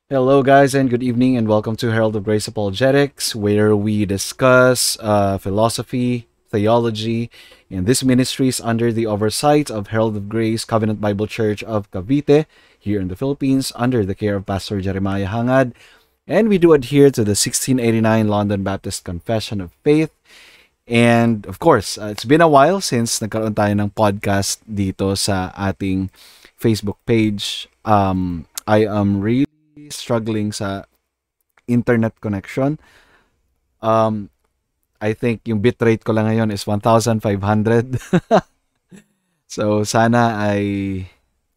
Hello, guys, and good evening, and welcome to Herald of Grace Apologetics, where we discuss philosophy, theology, and this ministry is under the oversight of Herald of Grace Covenant Bible Church of Cavite, here in the Philippines, under the care of Pastor Jeremiah Hangad, and we do adhere to the 1689 London Baptist Confession of Faith. And of course, it's been a while since nagkaroon tayo ng podcast dito sa ating Facebook page. I am really struggling sa internet connection. I think yung bitrate ko lang ngayon is 1,500. So, sana ay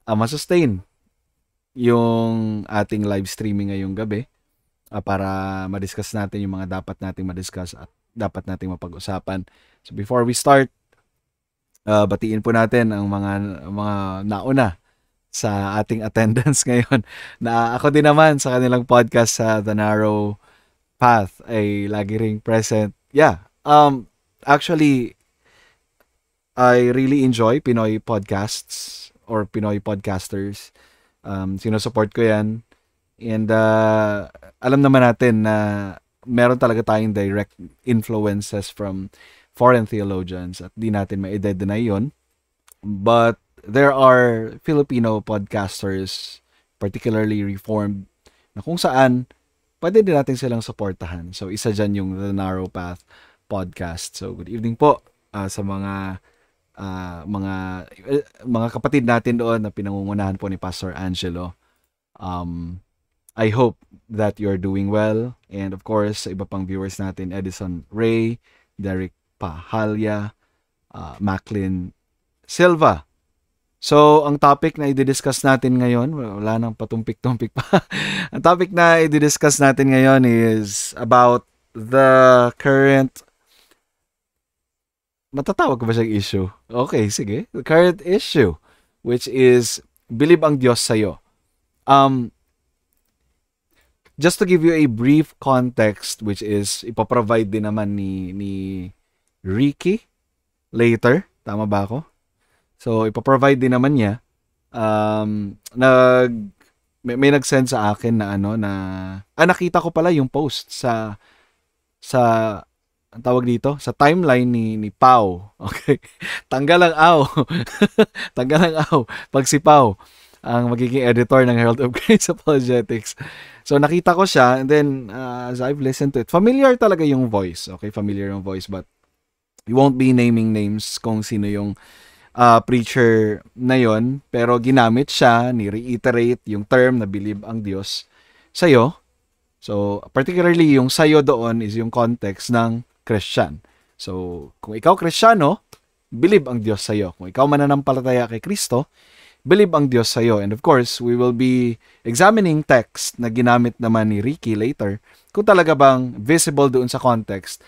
masustain yung ating live streaming ngayong gabi para ma-discuss natin yung mga dapat nating ma-discuss at dapat nating mapag-usapan. So, before we start, batiin po natin ang mga nauna sa ating attendance ngayon. Na ako din naman sa kanilang podcast sa The Narrow Path ay lagi ring present. Yeah. Actually, I really enjoy Pinoy podcasts or Pinoy podcasters. Sinusupport ko yan. And alam naman natin na meron talaga tayong direct influences from foreign theologians at di natin ma-deny yun. But there are Filipino podcasters, particularly Reformed, na kung saan pwede din natin silang supportahan. So, isa dyan yung The Narrow Path podcast. So, good evening po sa mga kapatid natin doon na pinangungunahan po ni Pastor Angelo. I hope that you're doing well. And of course, sa iba pang viewers natin, Edison Ray, Derek Pahalya, Macklin Silva. So, ang topic na i-discuss natin ngayon, wala nang patumpik-tumpik pa. Ang topic na i-discuss natin ngayon is about the current, matatawag ko ba siyang issue? Okay, sige. The current issue, which is, believe ang Diyos sa'yo. Just to give you a brief context, which is, ipaprovide din naman ni Ricky later. Tama ba ako? So, ipaprovide din naman niya. May nag-send sa akin na nakita ko pala yung post sa ang tawag dito, sa timeline ni Pau. Okay. Tanggal ang aw. Tanggal ang aw. Pag si Pau ang magiging editor ng Herald of Grace Apologetics. So, nakita ko siya, and then, as I've listened to it, familiar talaga yung voice. Okay, familiar yung voice, but we won't be naming names kung sino yung preacher na yon, pero ginamit siya, ni-reiterate yung term na believe ang Diyos sa'yo. So, particularly yung sa'yo doon is yung context ng Christian. So, kung ikaw Kristiyano, believe ang Diyos sa'yo. Kung ikaw mananampalataya kay Kristo, believe ang Diyos sa'yo. And of course, we will be examining text na ginamit naman ni Ricky later kung talaga bang visible doon sa context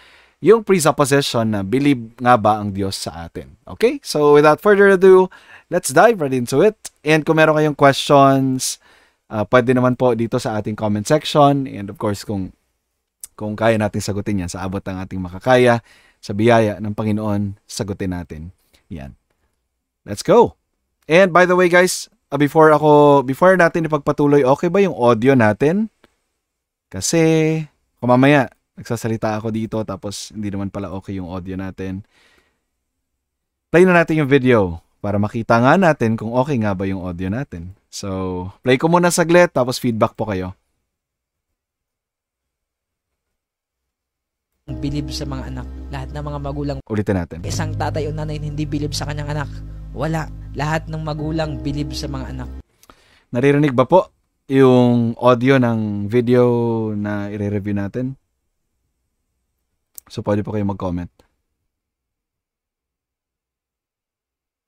yung presupposition na believe nga ba ang Diyos sa atin. Okay? So, without further ado, let's dive right into it. And kung meron kayong questions, pwede naman po dito sa ating comment section. And of course, kung kaya natin sagutin yan, sa abot ng ating makakaya, sa biyaya ng Panginoon, sagutin natin. Yan. Let's go! And by the way guys, before natin ipagpatuloy, okay ba yung audio natin? Kasi, kung mamaya, nagsasalita ako dito tapos hindi naman pala okay yung audio natin. Play na natin yung video para makita nga natin kung okay nga ba yung audio natin. So, play ko muna saglit tapos feedback po kayo. Believe sa mga anak. Lahat ng mga magulang, ulitin natin. isang tatay o nanay hindi believe sa kanyang anak. Wala. Lahat ng magulang believe sa mga anak. Naririnig ba po yung audio ng video na i-review natin? So, pwede po kayo mag-comment.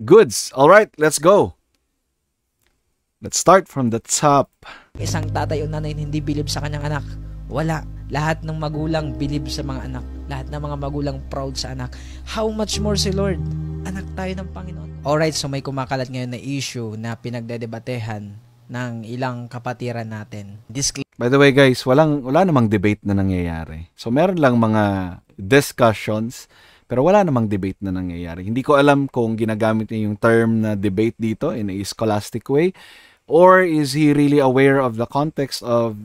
Goods! Alright, let's go! Let's start from the top. Isang tatay o nanay hindi believe sa kanyang anak. Wala. Lahat ng magulang believe sa mga anak. Lahat ng mga magulang proud sa anak. How much more si Lord? Anak tayo ng Panginoon. Alright, so may kumakalat ngayon na issue na pinagdedebatehan ng ilang kapatiran natin. By the way guys, wala namang debate na nangyayari. So meron lang mga discussions, pero wala namang debate na nangyayari. Hindi ko alam kung ginagamit niya yung term na debate dito in a scholastic way, Or is he really aware of the context of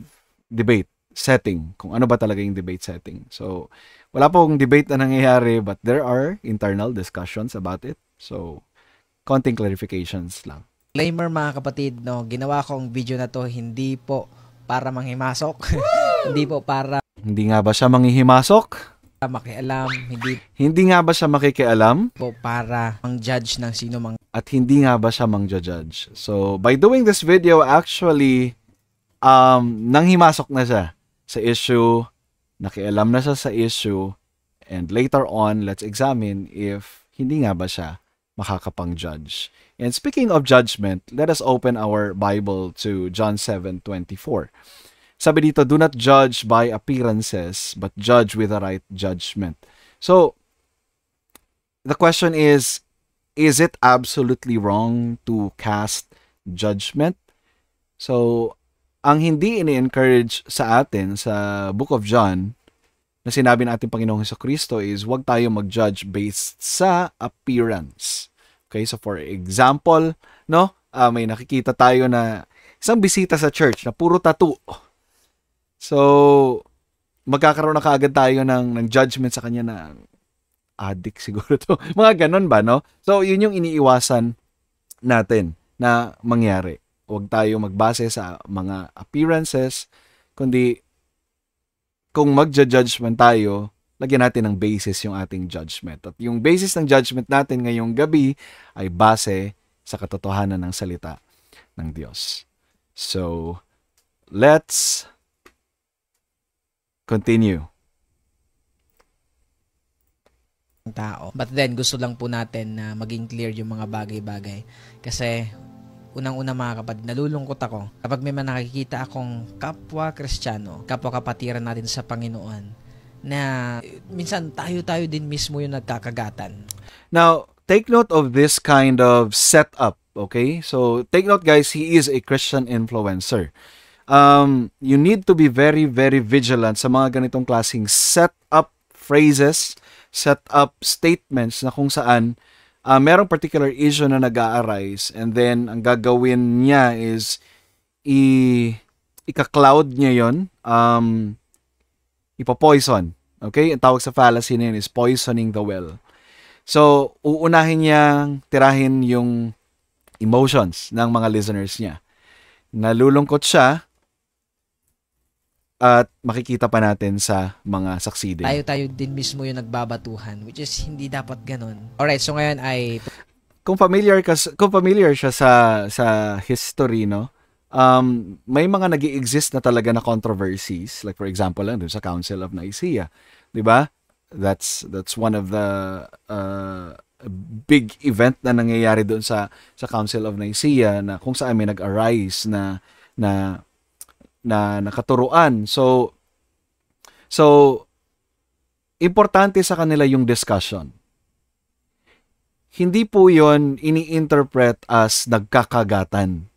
debate setting? Kung ano ba talaga yung debate setting. So, wala pong debate na nangyayari, but there are internal discussions about it. So, konting clarifications lang. Disclaimer mga kapatid, no, ginawa ko ang video na to hindi po para manghimasok. Hindi po para Hindi nga ba siya manghihimasok? makialam, hindi Hindi nga ba siya makikialam? po para mang-judge ng sino mang At hindi nga ba siya mang-judge? So, by doing this video, actually, nanghimasok na siya sa issue, nakialam na siya sa issue, and later on, let's examine if hindi nga ba siya makakapang-judge. And speaking of judgment, let us open our Bible to John 7:24. Sabi dito, do not judge by appearances, but judge with the right judgment. So, the question is it absolutely wrong to cast judgment? So, ang hindi ini-encourage sa atin sa Book of John, na sinabi natin Panginoong Jesucristo is, huwag tayo mag-judge based sa appearance. Okay, so for example, no, may nakikita tayo na isang bisita sa church na puro tattoo. So, magkakaroon na kaagad tayo ng judgment sa kanya na addict siguro to. Mga ganon ba, no? So, yun yung iniiwasan natin na mangyari. Huwag tayo magbase sa mga appearances, kundi kung magja-judge man tayo, lagyan natin ng basis yung ating judgment. At yung basis ng judgment natin ngayong gabi ay base sa katotohanan ng salita ng Diyos. So, let's continue. tao. But then, gusto lang po natin na maging clear yung mga bagay-bagay. Kasi, unang-una mga kapatid, nalulungkot ako kapag may nakikita akong kapwa Kristiyano, kapwa kapatiran natin sa Panginoon, na minsan tayo din mismo yung nagkakagatan. Now, take note of this kind of setup, okay? So, take note guys, he is a Christian influencer. You need to be very, very vigilant sa mga ganitong klaseng setup phrases, setup statements na kung saan merong particular issue na nag-a-arise and then ang gagawin niya is ika-cloud niya yun, ipa-poison. Okay? Ang tawag sa fallacy na yun is poisoning the well. So, uunahin niyang tirahin yung emotions ng mga listeners niya. Nalulungkot siya at makikita pa natin sa mga saksi din. Tayo din mismo yung nagbabatuhan, which is hindi dapat ganun. Alright, so ngayon ay kung familiar siya sa history, no? May mga nag-i-exist na talaga na controversies, like for example lang dun sa Council of Nicaea, 'di ba? That's one of the big event na nangyayari doon sa Council of Nicaea na kung saan may nag-arise na nakaturuan. So importante sa kanila yung discussion. Hindi po yon ini-interpret as nagkakagatan.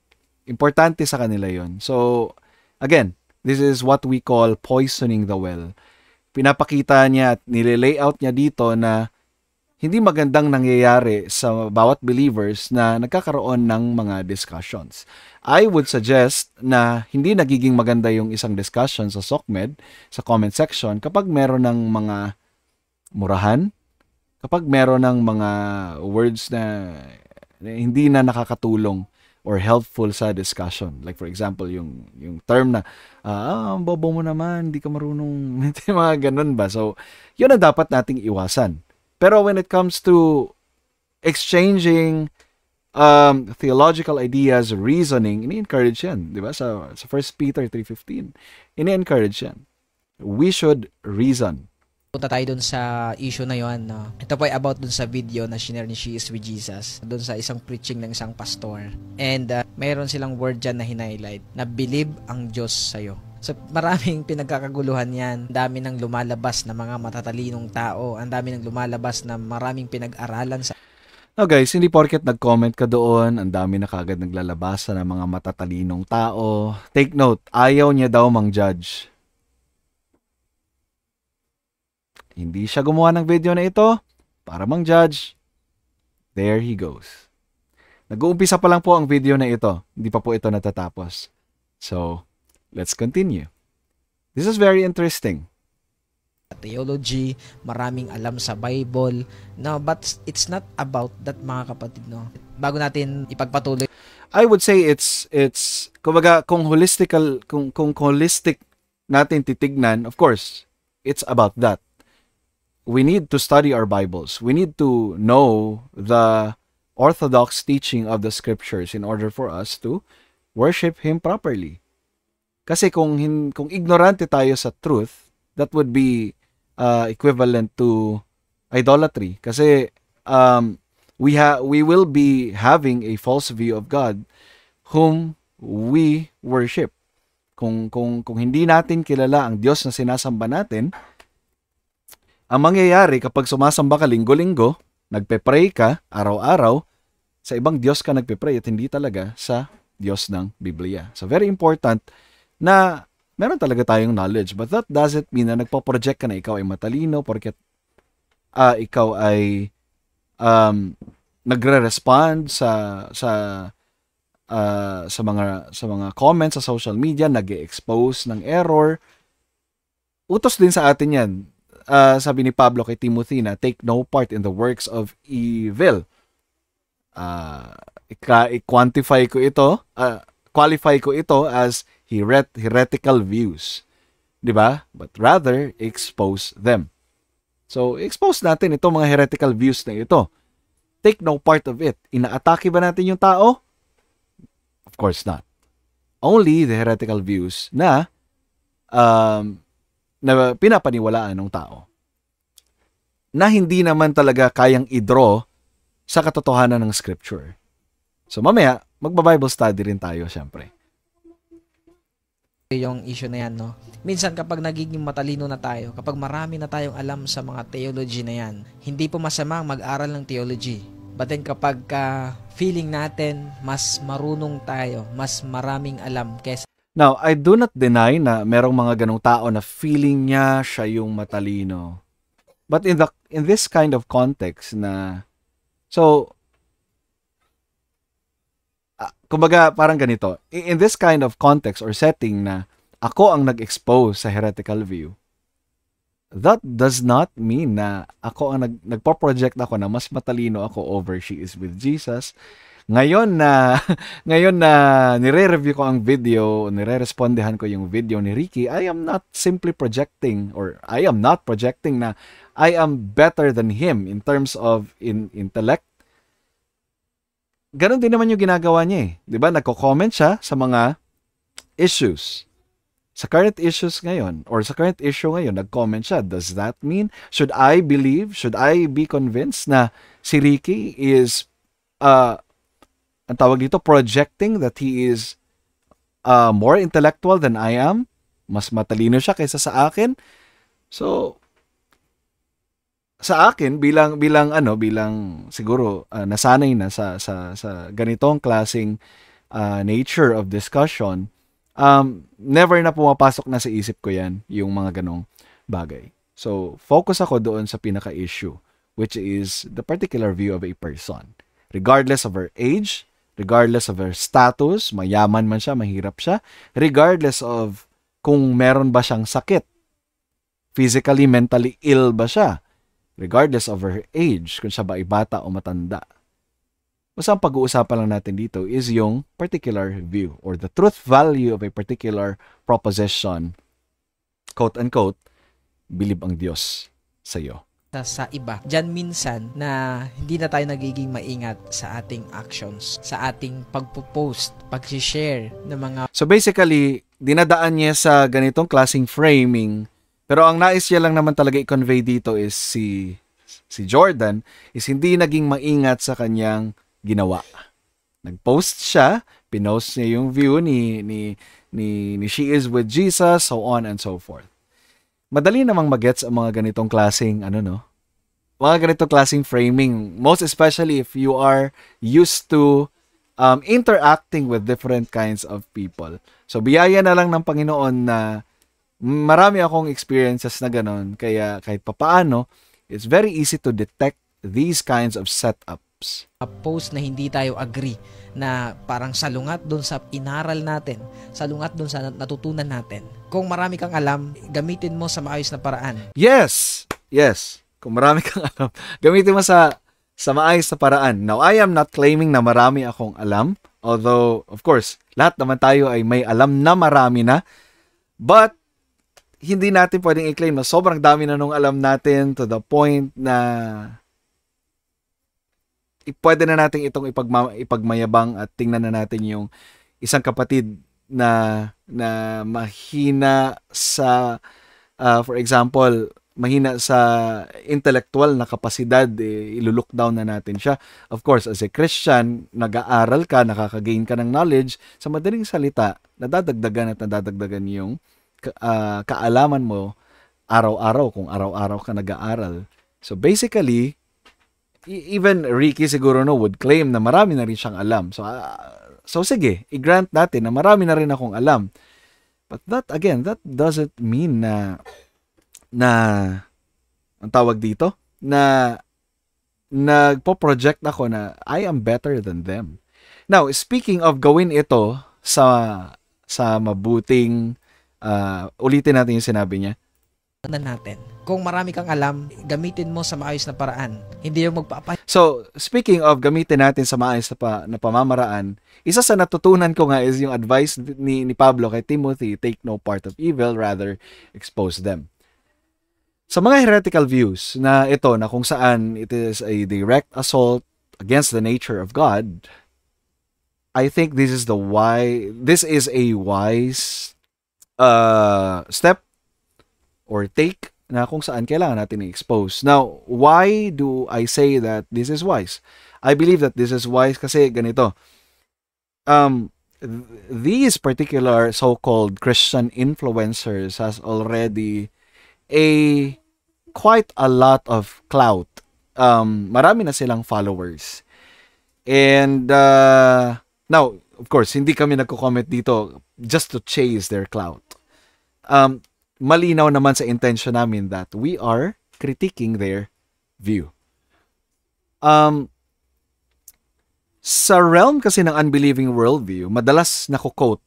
Importante sa kanila yon. So again, this is what we call poisoning the well. Pinapakita niya at nile-layout niya dito na hindi magandang nangyayari sa bawat believers na nagkakaroon ng mga discussions. I would suggest na hindi nagiging maganda yung isang discussion sa SOCMED, sa comment section, kapag meron ng mga murahan, kapag meron ng mga words na hindi na nakakatulong or helpful sa discussion. Like for example, yung term na, ang bobo mo naman, hindi ka marunong, mga ganun ba? So, yun ang dapat nating iwasan. Pero when it comes to exchanging theological ideas, reasoning, ini-encourage yan. Di ba? Sa 1 Peter 3:15, ini-encourage yan. We should reason. punta tayo dun sa issue na yon. No? Ito po ay about dun sa video na shinare ni She Is With Jesus. Dun sa isang preaching ng isang pastor. And mayroon silang word dyan na hinighlight na believe ang Diyos sa'yo. So, maraming pinagkakaguluhan yan. Ang dami ng lumalabas na mga matatalinong tao. Ang dami ng lumalabas na maraming pinag-aralan sa... Now guys, hindi porket nag-comment ka doon, ang dami na kagad naglalabasan ng mga matatalinong tao. Take note, ayaw niya daw mang-judge. Hindi siya gumawa ng video na ito para mang-judge. There he goes. Nag-uumpisa pa lang po ang video na ito. Hindi pa po ito natatapos. So, let's continue. This is very interesting. Theology, maraming alam sa Bible. No, but it's not about that, mga kapatid, no. Bago natin ipagpatuloy, I would say it's kumbaga kung holistic natin titignan, of course, it's about that. We need to study our Bibles. We need to know the orthodox teaching of the scriptures in order for us to worship Him properly. Kasi kung ignorante tayo sa truth, that would be equivalent to idolatry. Kasi we will be having a false view of God whom we worship. Kung hindi natin kilala ang Diyos na sinasamba natin, ang mangyayari kapag sumasamba ka linggo-linggo, nagpe-pray ka araw-araw, sa ibang Diyos ka nagpe-pray at hindi talaga sa Diyos ng Biblia. So very important na meron talaga tayong knowledge, but that doesn't mean na nagpo-project ka na ikaw ay matalino porket ikaw ay nagre-respond sa mga comments sa social media, nag-expose ng error. Utos din sa atin 'yan. Sabi ni Pablo kay Timothy na take no part in the works of evil. I-qualify ko ito as heretical views. 'Di ba? But rather expose them. So, expose natin itong mga heretical views na ito. Take no part of it. Inaatake ba natin yung tao? Of course not. Only the heretical views na pinapaniwalaan ng tao. Na hindi naman talaga kayang i-draw sa katotohanan ng scripture. So mamaya, magba-Bible study rin tayo, syempre. yung issue na yan, no? Minsan kapag nagiging matalino na tayo, kapag marami na tayong alam sa mga theology na yan, hindi po masama mag-aral ng theology. But then kapag feeling natin mas marunong tayo, mas maraming alam kesa. Now, I do not deny na merong mga ganong tao na feeling niya siya yung matalino. But in this kind of context na kumbaga parang ganito, in this kind of context or setting na ako ang nag-expose sa heretical view, that does not mean na ako ang nagpo-project ako na mas matalino ako over She Is With Jesus. Ngayon na nire-review ko ang video, nire-respondehan ko yung video ni Ricky, I am not simply projecting or I am not projecting na I am better than him in terms of intellect. Ganon din naman yung ginagawa niya eh. 'Di ba? Nagko-comment siya sa mga issues. Sa current issues ngayon or sa current issue ngayon, nag-comment siya. Does that mean should I be convinced na si Ricky is ang tawag dito projecting that he is more intellectual than I am? Mas matalino siya kaysa sa akin? So sa akin bilang siguro nasanay na sa ganitong klaseng nature of discussion, never na pumapasok na sa isip ko yan yung mga ganong bagay. So focus ako doon sa pinaka-issue, which is the particular view of a person, regardless of her age, regardless of her status, mayaman man siya, mahirap siya, regardless of kung meron ba siyang sakit, physically, mentally ill ba siya, regardless of her age, kung siya ba ay bata o matanda. Basta ang pag-uusapan lang natin dito is yung particular view or the truth value of a particular proposition, quote-unquote, believe ang Diyos sa iyo. Sa iba. Diyan minsan na hindi na tayo nagiging maingat sa ating actions, sa ating pagpo-post, pag-share ng mga... So basically, dinadaan niya sa ganitong klaseng framing. Pero ang nais niya lang naman talaga i-convey dito is si Jordan is hindi naging maingat sa kanyang ginawa. Nag-post siya, pinost niya yung view ni She Is With Jesus, so on and so forth. Madali namang magets ang mga ganitong klaseng mga ganitong klaseng framing, most especially if you are used to interacting with different kinds of people. So biyaya na lang ng Panginoon na marami akong experiences na ganon, kaya kahit papaano, it's very easy to detect these kinds of setups. relationships. Post na hindi tayo agree, na parang salungat doon sa inaral natin, salungat doon sa natutunan natin. Kung marami kang alam, gamitin mo sa maayos na paraan. Yes! Yes. Kung marami kang alam, gamitin mo sa maayos na paraan. Now, I am not claiming na marami akong alam. Although, of course, lahat naman tayo ay may alam na marami na. But, hindi natin pwedeng i-claim na sobrang dami na nung alam natin to the point na pwede na natin itong ipagmayabang at tingnan na natin yung isang kapatid na mahina sa, for example, mahina sa intellectual na kapasidad, ilulook down na natin siya. Of course, as a Christian, nag-aaral ka, nakaka-gain ka ng knowledge, sa madaling salita, nadadagdagan yung kaalaman mo araw-araw kung araw-araw ka nag-aaral. So basically, even Ricky siguro would claim na marami na rin siyang alam. So sige, i-grant natin na marami na rin akong alam. But that doesn't mean na ang tawag dito, na nagpo-project ako na I am better than them. Now, speaking of gawin ito sa mabuting, ulitin natin yung sinabi niya. Natin. Kung marami kang alam, gamitin mo sa maayos na paraan. Hindi yung So, speaking of gamitin natin sa maayos na pamamaraan, isa sa natutunan ko nga is yung advice ni Pablo kay Timothy, take no part of evil, rather expose them. Sa mga heretical views na ito, na kung saan it is a direct assault against the nature of God, I think this is a wise step or take na kung saan kailangan natin i-expose. Now, why do I say that this is wise? I believe that this is wise kasi ganito. These particular so-called Christian influencers has already quite a lot of clout. Marami na silang followers. And now, of course, hindi kami nagko-comment dito just to chase their clout. Malinaw naman sa intention namin that we are critiquing their view. Sa realm kasi ng unbelieving worldview, madalas nako-quote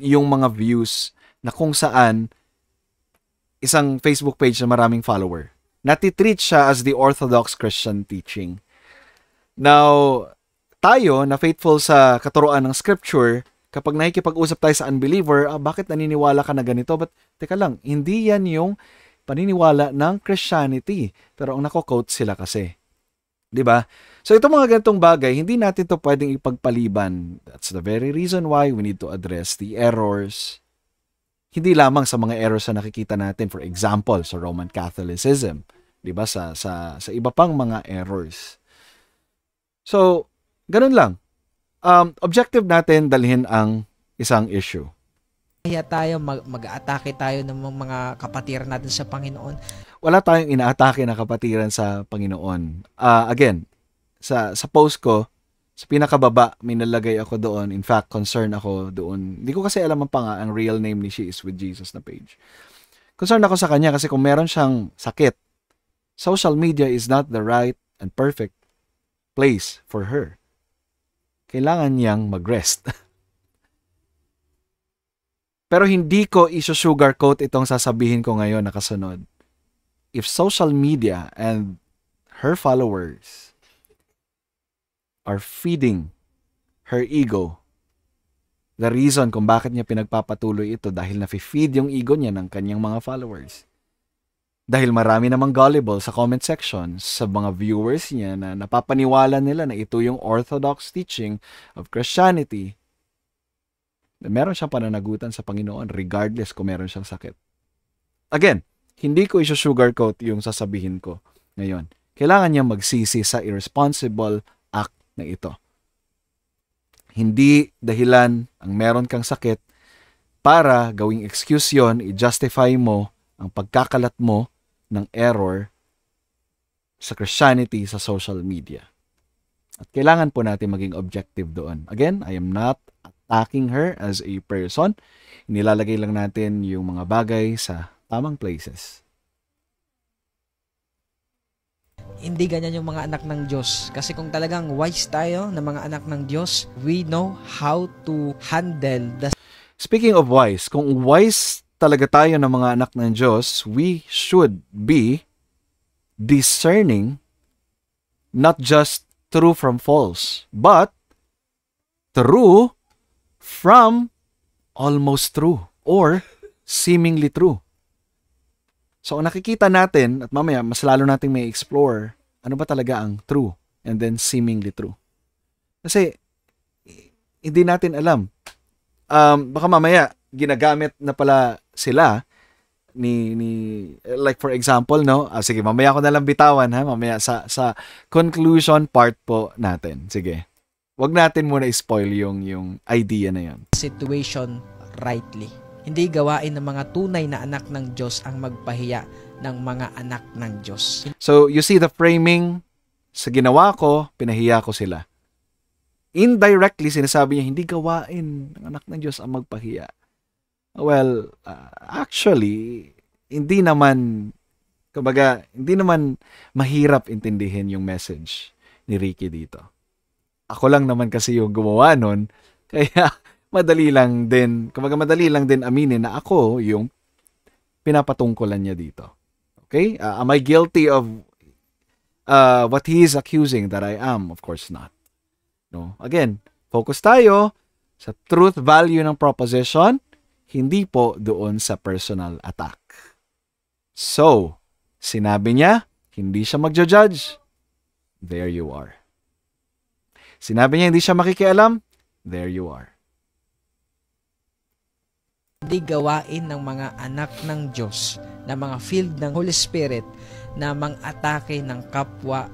yung mga views na kung saan isang Facebook page na maraming follower. Natitreat siya as the orthodox Christian teaching. Now, tayo na faithful sa katuruan ng scripture, kapag nakikipag-usap tayo sa unbeliever, bakit naniniwala ka na ganito? But, teka lang, hindi yan yung paniniwala ng Christianity. Pero ang nako-quote sila kasi. 'Di ba? So, itong mga ganitong bagay, hindi natin to pwedeng ipagpaliban. That's the very reason why we need to address the errors. Hindi lamang sa mga errors na nakikita natin, for example, sa Roman Catholicism. 'Di ba? Sa iba pang mga errors. So, ganun lang. Objective natin dalhin ang isang issue. Kaya tayo mag-atake tayo ng mga kapatiran natin sa Panginoon. Wala tayong inaatake na kapatiran sa Panginoon. Again, sa post ko, sa pinakababa, may nalagay ako doon. In fact, concern ako doon. Hindi ko kasi alam ang real name ni She is with Jesus na page. Concern ako sa kanya kasi kung meron siyang sakit, social media is not the right and perfect place for her. Kailangan niyang mag-rest. Pero hindi ko iso-sugarcoat itong sasabihin ko ngayon na kasunod. If social media and her followers are feeding her ego, the reason kung bakit niya pinagpapatuloy ito dahil na-feed yung ego niya ng kanyang mga followers. Dahil marami namang gullible sa comment section sa mga viewers niya na napapaniwala nila na ito yung orthodox teaching of Christianity, na meron siyang pananagutan sa Panginoon regardless kung meron siyang sakit. Again, hindi ko iso-sugarcoat yung sasabihin ko ngayon. Kailangan niya magsisi sa irresponsible act na ito. Hindi dahilan ang meron kang sakit para gawing excuse yon, i-justify mo ang pagkakalat mo ng error sa Christianity sa social media. At kailangan po natin maging objective doon. Again, I am not attacking her as a person. Nilalagay lang natin yung mga bagay sa tamang places. Hindi ganyan yung mga anak ng Diyos. Kasi kung talagang wise tayo na mga anak ng Diyos, we know how to handle the... Speaking of wise, kung wise talaga tayo ng mga anak ng Diyos, we should be discerning not just true from false, but true from almost true or seemingly true. So, nakikita natin, at mamaya, mas lalo nating may explore, ano ba talaga ang true and then seemingly true. Kasi, hindi natin alam. Baka mamaya, ginagamit na pala sila like for example, no? Sige, mamaya ko na lang bitawan, ha? Mamaya sa conclusion part po natin. Sige. Wag natin muna i-spoil yung idea na yan. Situation rightly. Hindi gawain ng mga tunay na anak ng Diyos ang magpahiya ng mga anak ng Diyos. So, you see the framing, sa ginawa ko, pinahiya ko sila. Indirectly, sinasabi niya, hindi gawain ng anak ng Diyos ang magpahiya. Well, actually, hindi naman mahirap intindihin yung message ni Ricky dito. Ako lang naman kasi yung gumawa nun, kaya madali lang din aminin na ako yung pinapatungkulan niya dito. Okay? Am I guilty of what he is accusing that I am? Of course not. No. Again, focus tayo sa truth value ng proposition, hindi po doon sa personal attack. So, sinabi niya, hindi siya magja-judge. There you are. Sinabi niya, hindi siya makikialam. There you are. Hindi gawain ng mga anak ng Diyos na mga filled ng Holy Spirit na mang-atake ng kapwa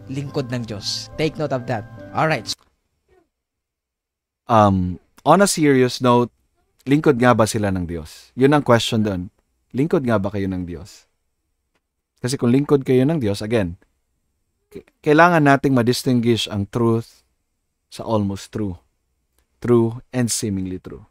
lingkod ng Diyos. Take note of that. Alright. On a serious note, lingkod nga ba sila ng Diyos? Yun ang question doon. Lingkod nga ba kayo ng Diyos? Kasi kung lingkod kayo ng Diyos, again, kailangan nating ma-distinguish ang truth sa almost true. True and seemingly true.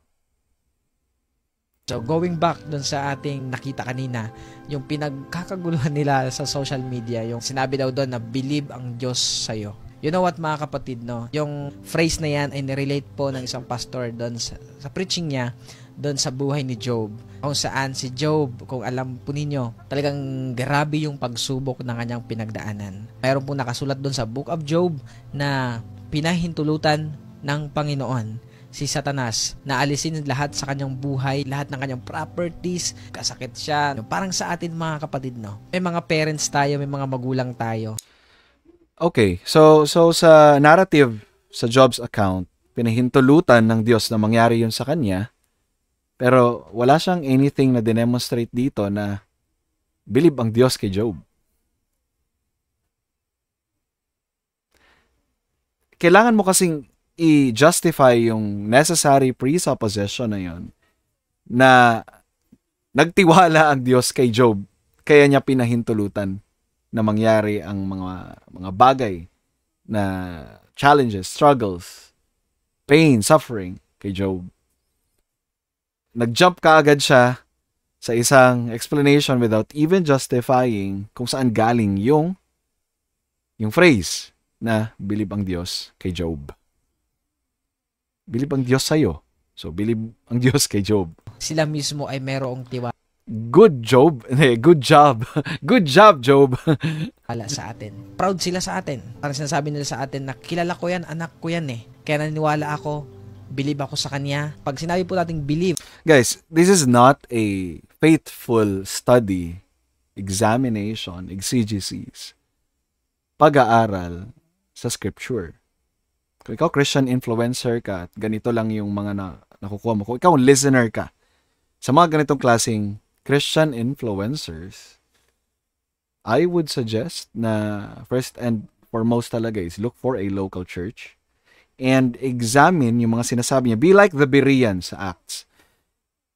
So, going back dun sa ating nakita kanina, yung pinagkakaguluhan nila sa social media, yung sinabi daw doon na believe ang Diyos sa'yo. You know what, mga kapatid, no? Yung phrase na yan ay nirelate po ng isang pastor doon sa preaching niya doon sa buhay ni Job. Kung saan si Job, kung alam po ninyo, talagang grabe yung pagsubok ng kanyang pinagdaanan. Mayroon po nakasulat doon sa Book of Job na pinahintulutan ng Panginoon si Satanas na alisin lahat sa kanyang buhay, lahat ng kanyang properties, kasakit siya. Parang sa atin, mga kapatid, no? May mga parents tayo, may mga magulang tayo. Okay, so sa narrative sa Job's account, pinahintulutan ng Diyos na mangyari yun sa kanya, pero wala siyang anything na demonstrate dito na believe ang Diyos kay Job. Kailangan mo kasing i-justify yung necessary presupposition na yun na nagtiwala ang Diyos kay Job, kaya niya pinahintulutan na mangyari ang mga bagay na challenges, struggles, pain, suffering kay Job. Nag-jump kaagad siya sa isang explanation without even justifying kung saan galing yung phrase na believe ang Diyos kay Job. Believe ang Diyos sa'yo. So, believe ang Diyos kay Job. Sila mismo ay merong tiwala Good job. Good job. Good job, Job. sa atin. Proud sila sa atin. Parang sinasabi nila sa atin na kilala ko yan, anak ko yan eh. Kaya naniniwala ako, believe ako sa kanya. Pag sinabi po nating believe. Guys, this is not a faithful study, examination, exegesis, pag-aaral sa scripture. Kung ikaw Christian influencer ka at ganito lang yung mga nakukuha mo. Kung ikaw listener ka sa mga ganitong klaseng Christian influencers, I would suggest na first and foremost talaga is look for a local church and examine yung mga sinasabi niya. Be like the Bereans sa Acts.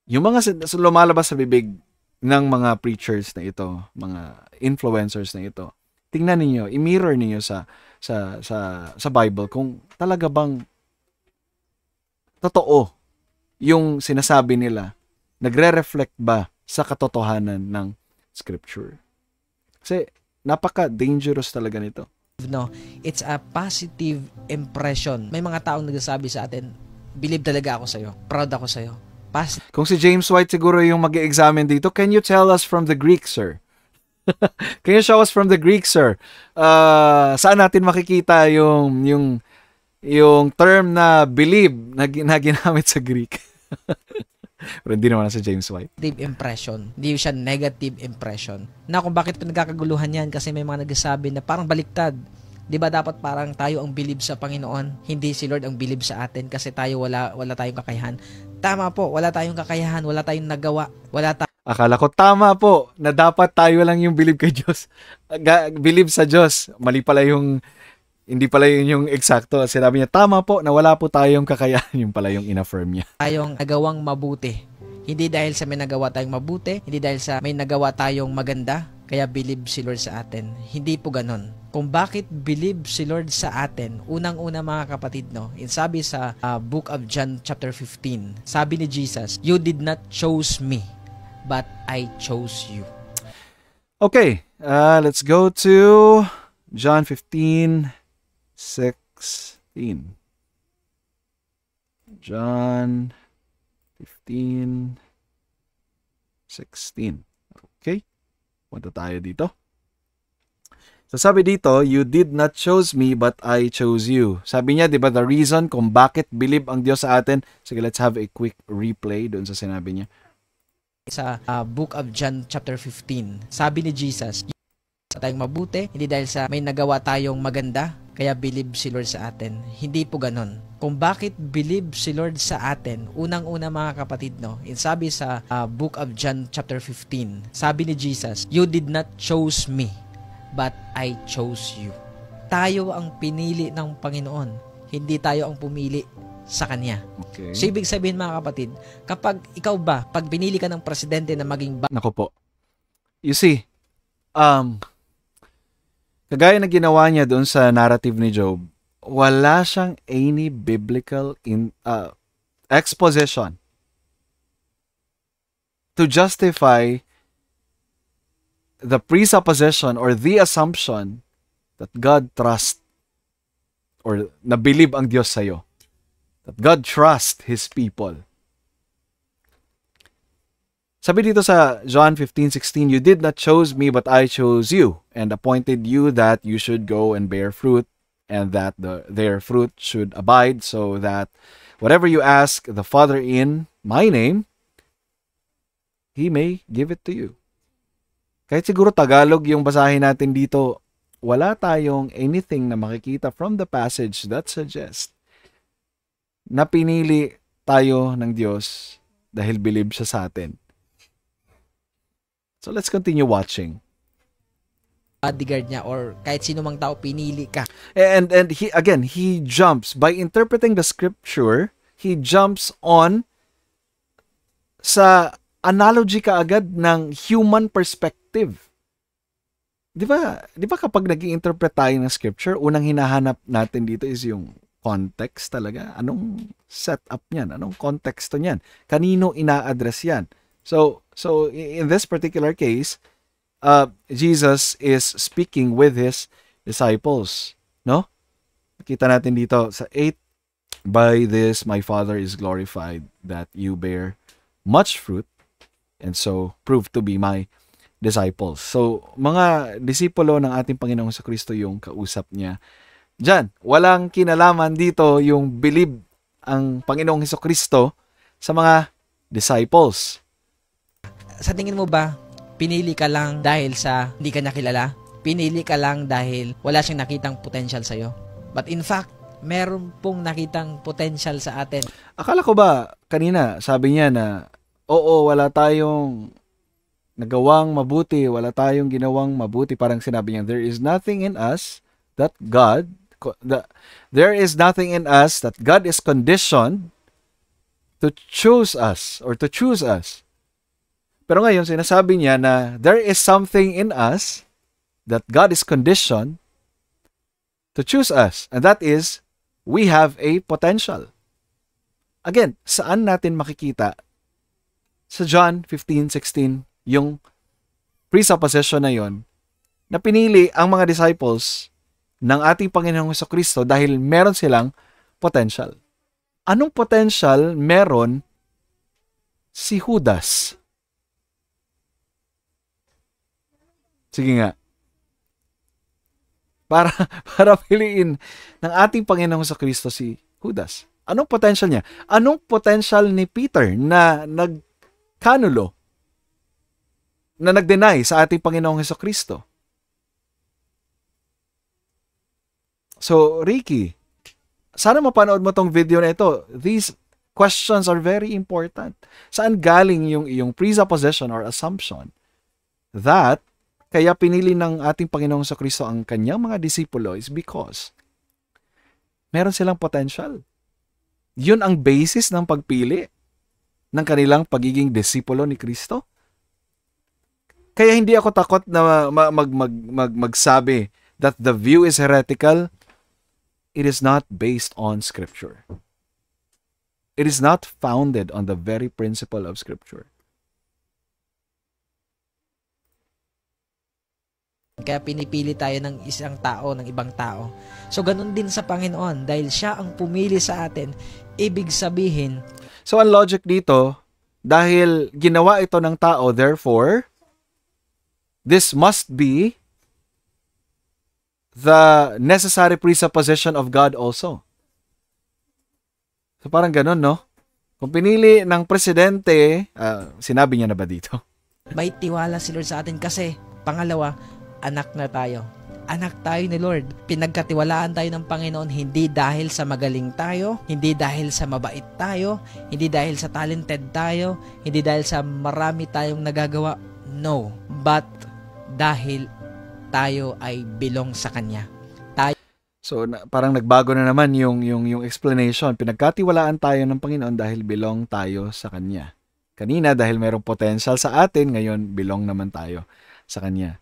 Yung mga lumalabas sa bibig ng mga preachers na ito, mga influencers na ito, tingnan niyo, i-mirror niyo sa Bible kung talaga bang totoo yung sinasabi nila, nagre-reflect ba sa katotohanan ng scripture. Kasi napaka-dangerous talaga nito. No, it's a positive impression. May mga taong nagsasabi sa atin, believe talaga ako sa'yo, proud ako sa'yo. Kung si James White siguro yung mag-examine dito, can you tell us from the Greek, sir? Can you show us from the Greek, sir? Saan natin makikita yung term na believe na ginamit sa Greek? Pero hindi naman sa James White. Negative impression. Hindi siya negative impression. Na kung bakit nagkakaguluhan yan, kasi may mga nagsasabi na parang baliktad. Di ba dapat parang tayo ang believe sa Panginoon, hindi si Lord ang believe sa atin kasi tayo wala tayong kakayahan. Tama po, wala tayong kakayahan, wala tayong nagawa, Akala ko tama po na dapat tayo lang yung believe kay Diyos. Believe sa Diyos. Mali pala hindi pala yun yung eksakto. Sinabi niya, tama po na wala po tayong kakayahan. Yung pala yung in-affirm niya. Tayong nagawang mabuti. Hindi dahil sa may nagawa tayong mabuti, hindi dahil sa may nagawa tayong maganda, kaya believe si Lord sa atin. Hindi po ganon. Kung bakit believe si Lord sa atin, unang-una mga kapatid, no, sabi sa book of John chapter 15, sabi ni Jesus, "You did not choose me, but I chose you." Okay, let's go to John 15:16. John 15:16. Okay, punta tayo dito. So sabi dito, you did not choose me, but I chose you. Sabi niya, di ba, the reason kung bakit believe ang Diyos sa atin. Sige, let's have a quick replay doon sa sinabi niya. Sa book of John chapter 15, sabi ni Jesus, tayong mabuti, hindi dahil sa may nagawa tayong maganda, kaya believe si Lord sa atin. Hindi po ganon. Kung bakit believe si Lord sa atin, unang-una mga kapatid, no, sabi sa book of John chapter 15, sabi ni Jesus, "You did not choose me, but I chose you." Tayo ang pinili ng Panginoon, hindi tayo ang pumili sa Kanya. Okay. So, ibig sabihin mga kapatid, kapag ikaw ba, pag pinili ka ng presidente na maging Nako po. You see, kagaya na ginawa niya doon sa narrative ni Job, wala siyang any biblical exposition to justify the presupposition or the assumption that God trusts or na believe ang Diyos sa'yo. That God trusts His people. Sabi dito sa John 15:16, "You did not choose me, but I chose you, and appointed you that you should go and bear fruit, and that their fruit should abide, so that whatever you ask the Father in my name, He may give it to you." Kahit siguro Tagalog yung basahin natin dito, wala tayong anything na makikita from the passage that suggests na pinili tayo ng Diyos dahil believe siya sa atin. So let's continue watching. bodyguard niya or kahit sino mang tao, pinili ka. And he jumps by interpreting the scripture, he jumps on sa analogy kaagad ng human perspective. Di ba kapag nag-i-interpret tayo ng scripture, unang hinahanap natin dito is yung context talaga. Anong setup niyan? Anong konteksto niyan? Kanino ina-address yan? So in this particular case, Jesus is speaking with his disciples, no? Nakita natin dito sa 8, "By this my Father is glorified, that you bear much fruit, and so prove to be my disciples." So, mga disipulo ng ating Panginoong Kristo yung kausap niya. Diyan, walang kinalaman dito yung believe ang Panginoong Kristo sa mga disciples. Sa tingin mo ba, pinili ka lang dahil sa hindi ka nakilala? Pinili ka lang dahil wala siyang nakitang potential sa'yo? But in fact, meron pong nakitang potential sa atin. Akala ko ba, kanina, sabi niya na, oo, wala tayong nagawang mabuti, wala tayong ginawang mabuti. Parang sinabi niya, there is nothing in us that God is conditioned to choose us or to choose us. Pero ngayon, sinasabi niya na there is something in us that God is conditioned to choose us. And that is, we have a potential. Again, saan natin makikita? Sa John 15:16, yung presupposition na yon na pinili ang mga disciples ng ating Panginoong Jesucristo dahil meron silang potential. Anong potential meron si Judas? Sige nga. Para piliin ng ating Panginoong Jesucristo si Judas. Anong potential niya? Anong potential ni Peter na nagkanulo, na nag-deny sa ating Panginoong Jesucristo? So, Ricky, sana mapanood mo tong video na ito. These questions are very important. Saan galing yung iyong presupposition or assumption that kaya pinili ng ating Panginoong Jesucristo ang kanyang mga disipulo is because meron silang potential. Yun ang basis ng pagpili ng kanilang pagiging disipulo ni Kristo. Kaya hindi ako takot na magsabi that the view is heretical. It is not based on Scripture. It is not founded on the very principle of Scripture. Kaya pinipili tayo ng isang tao, ng ibang tao. So, ganun din sa Panginoon. Dahil siya ang pumili sa atin, ibig sabihin... So, ang logic dito, dahil ginawa ito ng tao, therefore, this must be the necessary presupposition of God also. So parang ganun, no? Kung pinili ng presidente, sinabi niya na ba dito? May tiwala si Lord sa atin kasi, pangalawa, anak na tayo. Anak tayo ni Lord. Pinagkatiwalaan tayo ng Panginoon hindi dahil sa magaling tayo, hindi dahil sa mabait tayo, hindi dahil sa talented tayo, hindi dahil sa marami tayong nagagawa. No, but dahil tayo ay belong sa Kanya. So, parang nagbago na naman yung explanation. Pinagkatiwalaan tayo ng Panginoon dahil belong tayo sa Kanya. Kanina, dahil mayroong potential sa atin, ngayon, belong naman tayo sa Kanya.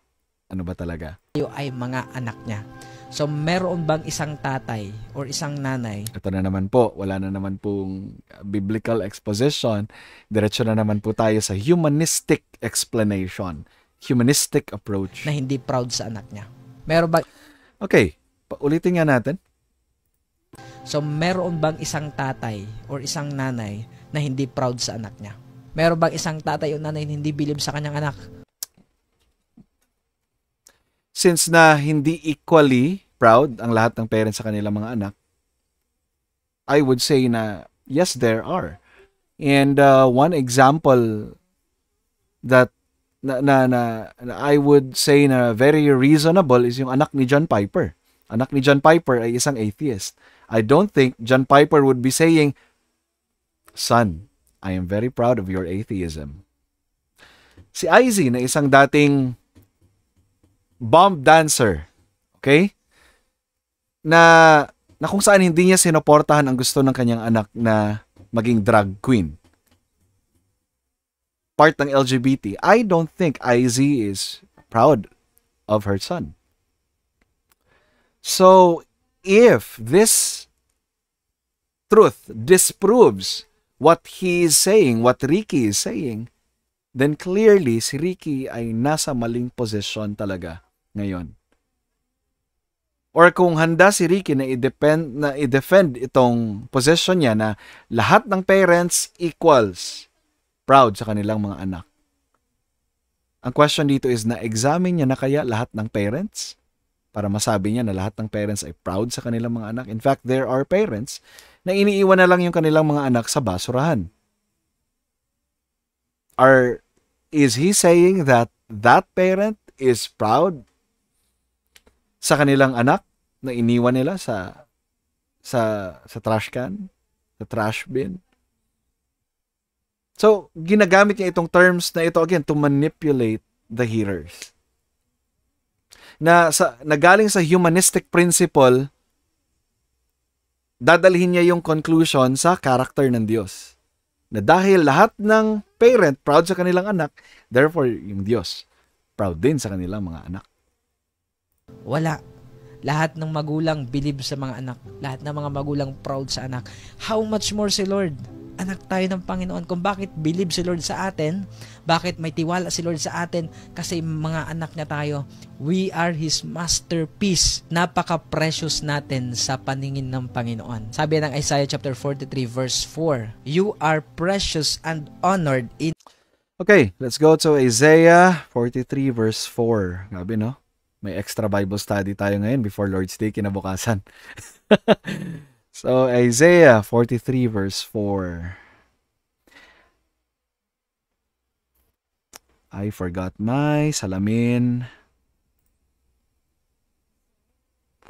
Ano ba talaga? Tayo ay mga anak niya. So, meron bang isang tatay or isang nanay? Ito na naman po. Wala na naman pong biblical exposition. Diretso na naman po tayo sa humanistic explanation. Humanistic approach. Na hindi proud sa anak niya. Meron ba? Okay. Ulitin nga natin. So, meron bang isang tatay or isang nanay na hindi proud sa anak niya? Meron bang isang tatay o nanay na hindi bilib sa kanyang anak? Since na hindi equally proud ang lahat ng parents sa kanilang mga anak, I would say na yes, there are. And one example that na I would say na very reasonable is yung anak ni John Piper. Anak ni John Piper ay isang atheist. I don't think John Piper would be saying, "Son, I am very proud of your atheism." Si Izzy na isang dating bomb dancer, okay? Na kung saan hindi niya sinoportahan ang gusto ng kanyang anak na maging drag queen. Part ng LGBT. I don't think Izzy is proud of her son. So, if this truth disproves what he is saying, what Ricky is saying, then clearly si Ricky ay nasa maling posisyon talaga ngayon. Or kung handa si Ricky na i-defend itong position niya na lahat ng parents equals proud sa kanilang mga anak. Ang question dito is na-examine niya na kaya lahat ng parents para masabi niya na lahat ng parents ay proud sa kanilang mga anak. In fact, there are parents na iniiwan na lang yung kanilang mga anak sa basurahan. Is he saying that that parent is proud sa kanilang anak na iniwan nila sa trash can, sa trash bin? So, ginagamit niya itong terms na ito again to manipulate the hearers. Na galing sa humanistic principle, dadalhin niya yung conclusion sa character ng Diyos. Na dahil lahat ng parent proud sa kanilang anak, therefore yung Diyos proud din sa kanilang mga anak. Wala. Lahat ng magulang bilib sa mga anak. Lahat ng mga magulang proud sa anak. How much more si Lord? Anak tayo ng Panginoon. Kung bakit believe si Lord sa atin, bakit may tiwala si Lord sa atin, kasi mga anak niya tayo. We are His masterpiece. Napaka-precious natin sa paningin ng Panginoon. Sabi ng Isaiah chapter 43 verse 4, you are precious and honored in... Okay, let's go to Isaiah 43 verse 4. Gabi, no? May extra Bible study tayo ngayon before Lord's Day kinabukasan. So, Isaiah 43 verse 4. I forgot my salamin.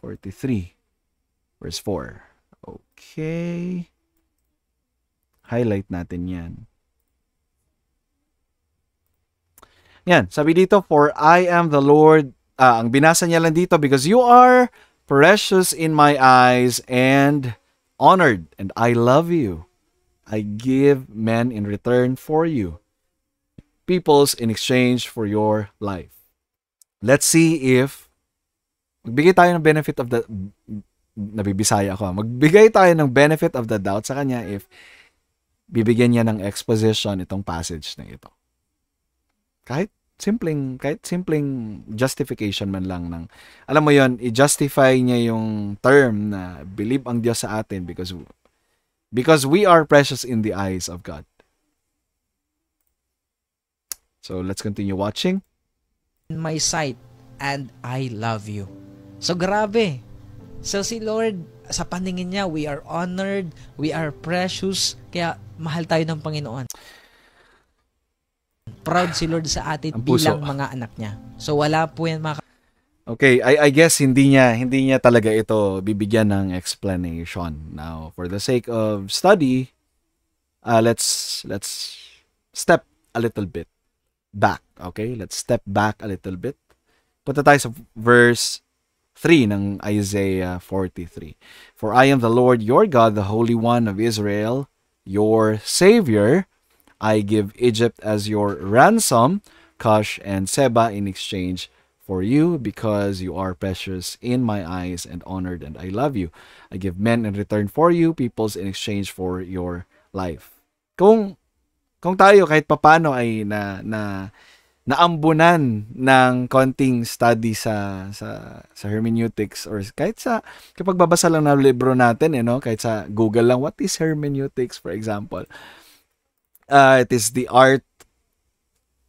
43 verse 4. Okay. Highlight natin yan. Yan, sabi dito, for I am the Lord. Ang binasa niya lang dito, because you are precious in my eyes and honored, and I love you. I give men in return for you, peoples in exchange for your life. Let's see if magbigay tayo ng benefit of the nabibisaya ako. Magbigay tayo ng benefit of the doubt sa kanya if bibigyan niya ng exposition itong passage na ito. Kahit simpleng justification man lang ng, alam mo yon, i-justify niya yung term na believe ang Diyos sa atin because we are precious in the eyes of God. So let's continue watching. In my sight, and I love you. So grabe. So si Lord, sa paningin niya, we are honored, we are precious, kaya mahal tayo ng Panginoon. Proud si Lord sa atin bilang mga anak niya. So wala po yan Okay, I guess hindi niya talaga ito bibigyan ng explanation. Now, for the sake of study, let's step a little bit back. Okay? Let's step back a little bit. Punta tayo sa verse 3 ng Isaiah 43. For I am the Lord your God, the Holy One of Israel, your Savior. I give Egypt as your ransom, Cush and Seba in exchange for you, because you are precious in my eyes and honored, and I love you. I give men in return for you, peoples in exchange for your life. Kung tayo kahit papano ay naambunan ng konting study sa hermeneutics, or kahit sa kapag babasa lang ng libro natin, kahit sa Google lang, what is hermeneutics, for example? It is the art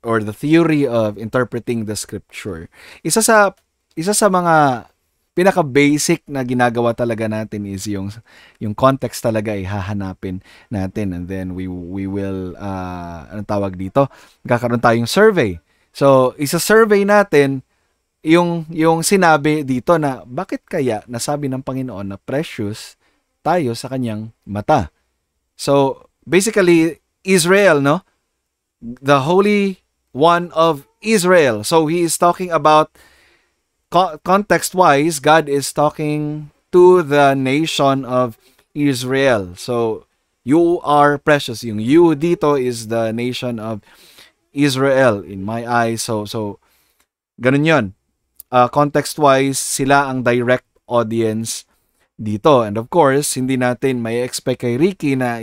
or the theory of interpreting the scripture. Isa sa mga pinaka-basic na ginagawa talaga natin is yung context talaga ay hahanapin natin, and then we will anong tawag dito? Magkakaroon tayong survey. So, isa-survey natin yung sinabi dito na bakit kaya nasabi ng Panginoon na precious tayo sa kanyang mata. So, basically Israel, no? The Holy One of Israel. So he is talking about, context-wise, God is talking to the nation of Israel. So you are precious. Yung you dito is the nation of Israel in my eyes. So ganun yun. Context-wise, sila ang direct audience dito. And of course, hindi natin may expect kay Ricky na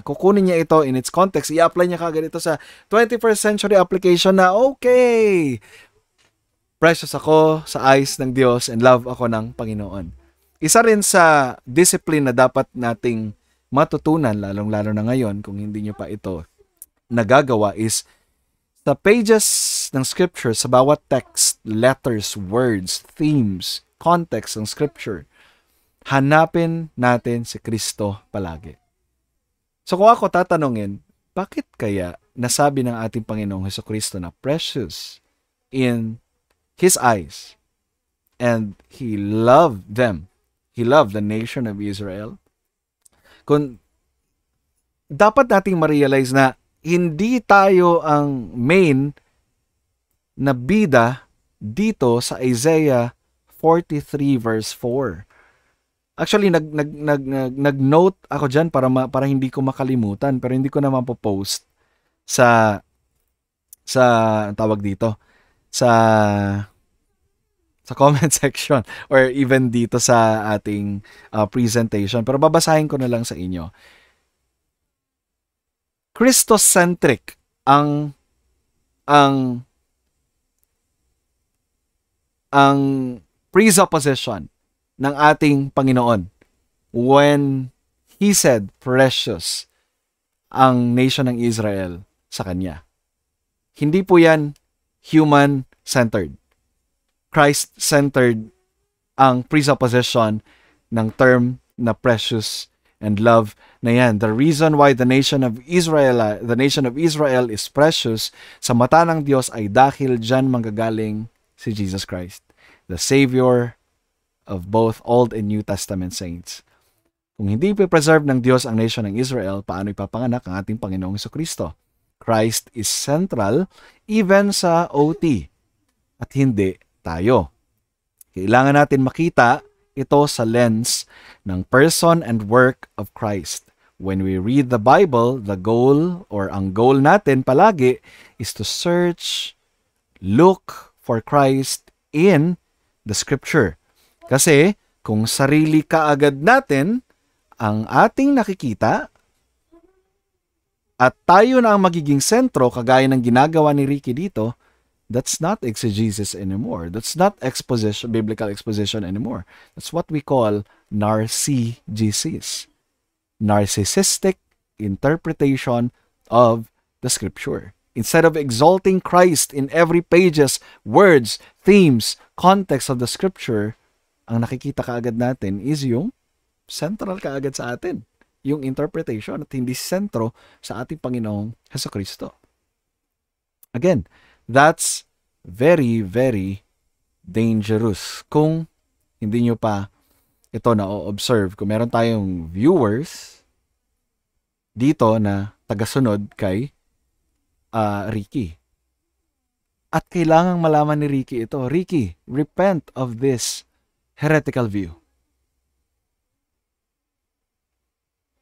kukunin niya ito in its context, i-apply niya kagad ito sa 21st century application na, okay, precious ako sa eyes ng Diyos and love ako ng Panginoon. Isa rin sa discipline na dapat nating matutunan, lalong-lalo na ngayon, kung hindi nyo pa ito nagagawa, is sa pages ng scripture, sa bawat text, letters, words, themes, context ng scripture, hanapin natin si Kristo palagi. So kung ako tatanungin, bakit kaya nasabi ng ating Panginoong Hesukristo na precious in His eyes, and He loved them, He loved the nation of Israel? Kung dapat nating ma-realize na hindi tayo ang main na bida dito sa Isaiah 43 verse 4. Actually, nag-note ako dyan para hindi ko makalimutan, pero hindi ko na mapopost sa tawag dito, sa comment section or even dito sa ating presentation. Pero babasahin ko na lang sa inyo. Christocentric ang ang ang presupposition ng ating Panginoon when He said precious ang nation ng Israel sa Kanya. Hindi po yan human-centered. Christ-centered ang presupposition ng term na precious and love na yan. The reason why the nation of Israel is precious sa mata ng Diyos ay dahil dyan manggagaling si Jesus Christ, the Savior of both Old and New Testament saints. Kung hindi preserve ng Diyos ang nation ng Israel, paano ipapanganak ang ating Panginoong Jesucristo? Christ is central even sa OT at hindi tayo. Kailangan natin makita ito sa lens ng person and work of Christ. When we read the Bible, the goal or ang goal natin palagi is to search, look for Christ in the Scripture. Kasi kung sarili kaagad natin ang ating nakikita at tayo na ang magiging sentro kagaya ng ginagawa ni Ricky dito, that's not exegesis anymore. That's not exposition, biblical exposition anymore. That's what we call narcigesis. Narcissistic interpretation of the Scripture. Instead of exalting Christ in every pages, words, themes, context of the Scripture, ang nakikita kaagad natin is yung central kaagad sa atin. Yung interpretation at hindi sentro sa ating Panginoong Jesucristo. Again, that's very, very dangerous. Kung hindi nyo pa ito na-observe, kung meron tayong viewers dito na tagasunod kay Ricky. At kailangang malaman ni Ricky ito. Ricky, repent of this heretical view.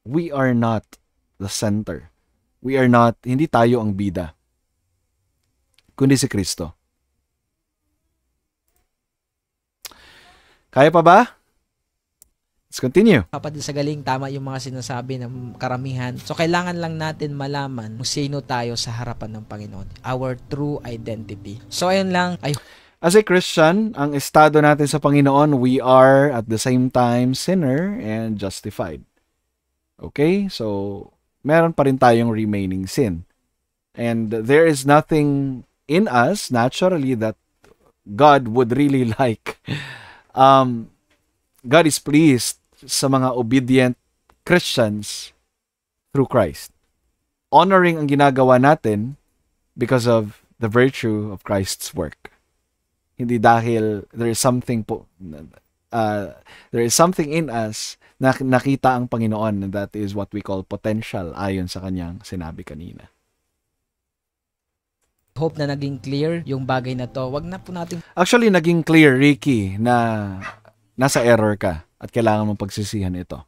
We are not the center. We are not, hindi tayo ang bida, kundi si Kristo. Kaya pa ba? Let's continue. Kapatid sa galing, tama yung mga sinasabi ng karamihan. So, kailangan lang natin malaman kung sino tayo sa harapan ng Panginoon. Our true identity. So, ayun lang. As a Christian, ang estado natin sa Panginoon, we are at the same time sinner and justified. Okay? So, meron pa rin tayong remaining sin. And there is nothing in us, naturally, that God would really like. God is pleased sa mga obedient Christians through Christ. Honoring ang ginagawa natin because of the virtue of Christ's work. Hindi dahil there is something in us na nakita ang Panginoon, and that is what we call potential ayon sa kanyang sinabi kanina. Hope na naging clear yung bagay na to. Wag na po natin. Actually, naging clear, Ricky, na nasa error ka at kailangan mong pagsisihan ito.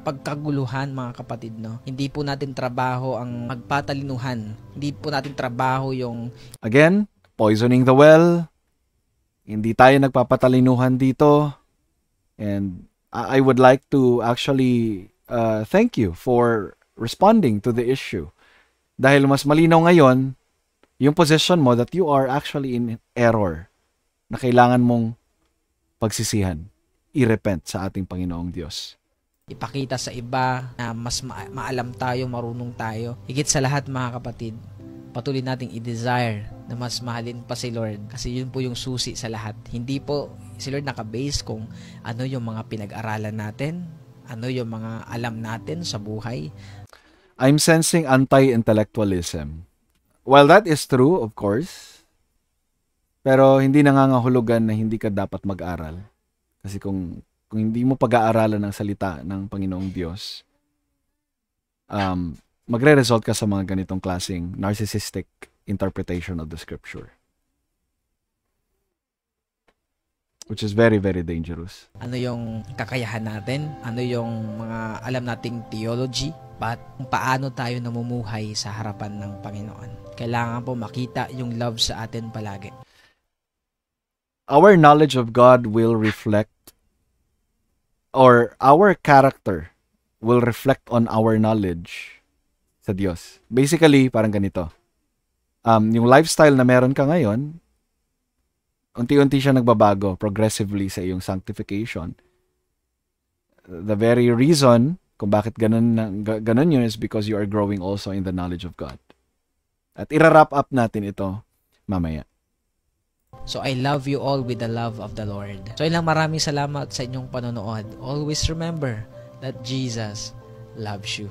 Pagkaguluhan, mga kapatid, no? Hindi po natin trabaho ang magpatalinuhan. Hindi po natin trabaho yung... Again, poisoning the well. Hindi tayo nagpapatalinuhan dito. And I would like to actually thank you for responding to the issue. Dahil mas malinaw ngayon yung position mo that you are actually in error na kailangan mong pagsisihan, i-repent sa ating Panginoong Diyos. Ipakita sa iba na mas maalam tayo, marunong tayo. Higit sa lahat, mga kapatid, patuloy nating i-desire na mas mahalin pa si Lord kasi yun po yung susi sa lahat. Hindi po si Lord nakabase kung ano yung mga pinag-aralan natin, ano yung mga alam natin sa buhay. I'm sensing anti-intellectualism. While that is true, of course, pero hindi nangangahulugan na hindi ka dapat mag-aral. Kasi kung hindi mo pag-aaralan ng salita ng Panginoong Diyos, magre-result ka sa mga ganitong klaseng narcissistic interpretation of the Scripture. Which is very, very dangerous. Ano yung kakayahan natin? Ano yung mga alam nating theology? Kung paano tayo namumuhay sa harapan ng Panginoon. Kailangan po makita yung love sa atin palagi. Our knowledge of God will reflect, or our character will reflect on our knowledge sa Diyos. Basically, parang ganito. Yung lifestyle na meron ka ngayon, unti-unti siya nagbabago progressively sa iyong sanctification. The very reason kung bakit ganun yun is because you are growing also in the knowledge of God. At ira-wrap up natin ito mamaya. So I love you all with the love of the Lord. So ilang maraming salamat sa inyong panonood. Always remember that Jesus loves you.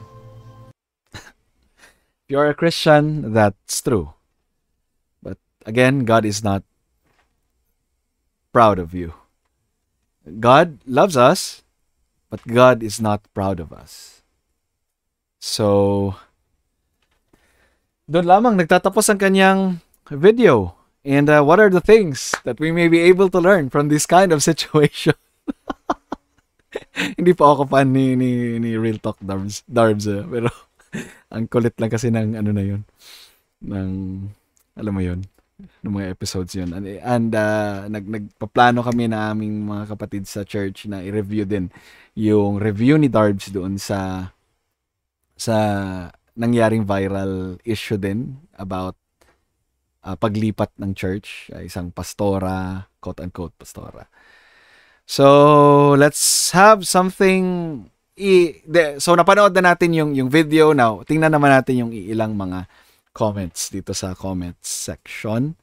If you're a Christian, that's true. But again, God is not proud of you. God loves us, but God is not proud of us. So, doon lamang nagtatapos ang kanyang video. And what are the things that we may be able to learn from this kind of situation? Hindi pa ako fan ni Real Talk Darbs, pero ang kulit lang kasi ng ano na yun. Ng, alam mo yun, ng mga episodes yun. And nagpaplano kami na aming mga kapatid sa church na i-review din yung review ni Darbs doon sa nangyaring viral issue din about paglipat ng church, isang pastora, quote-unquote pastora. So, let's have something. So, napanood na natin yung video. Now, tingnan naman natin yung ilang mga comments dito sa comments section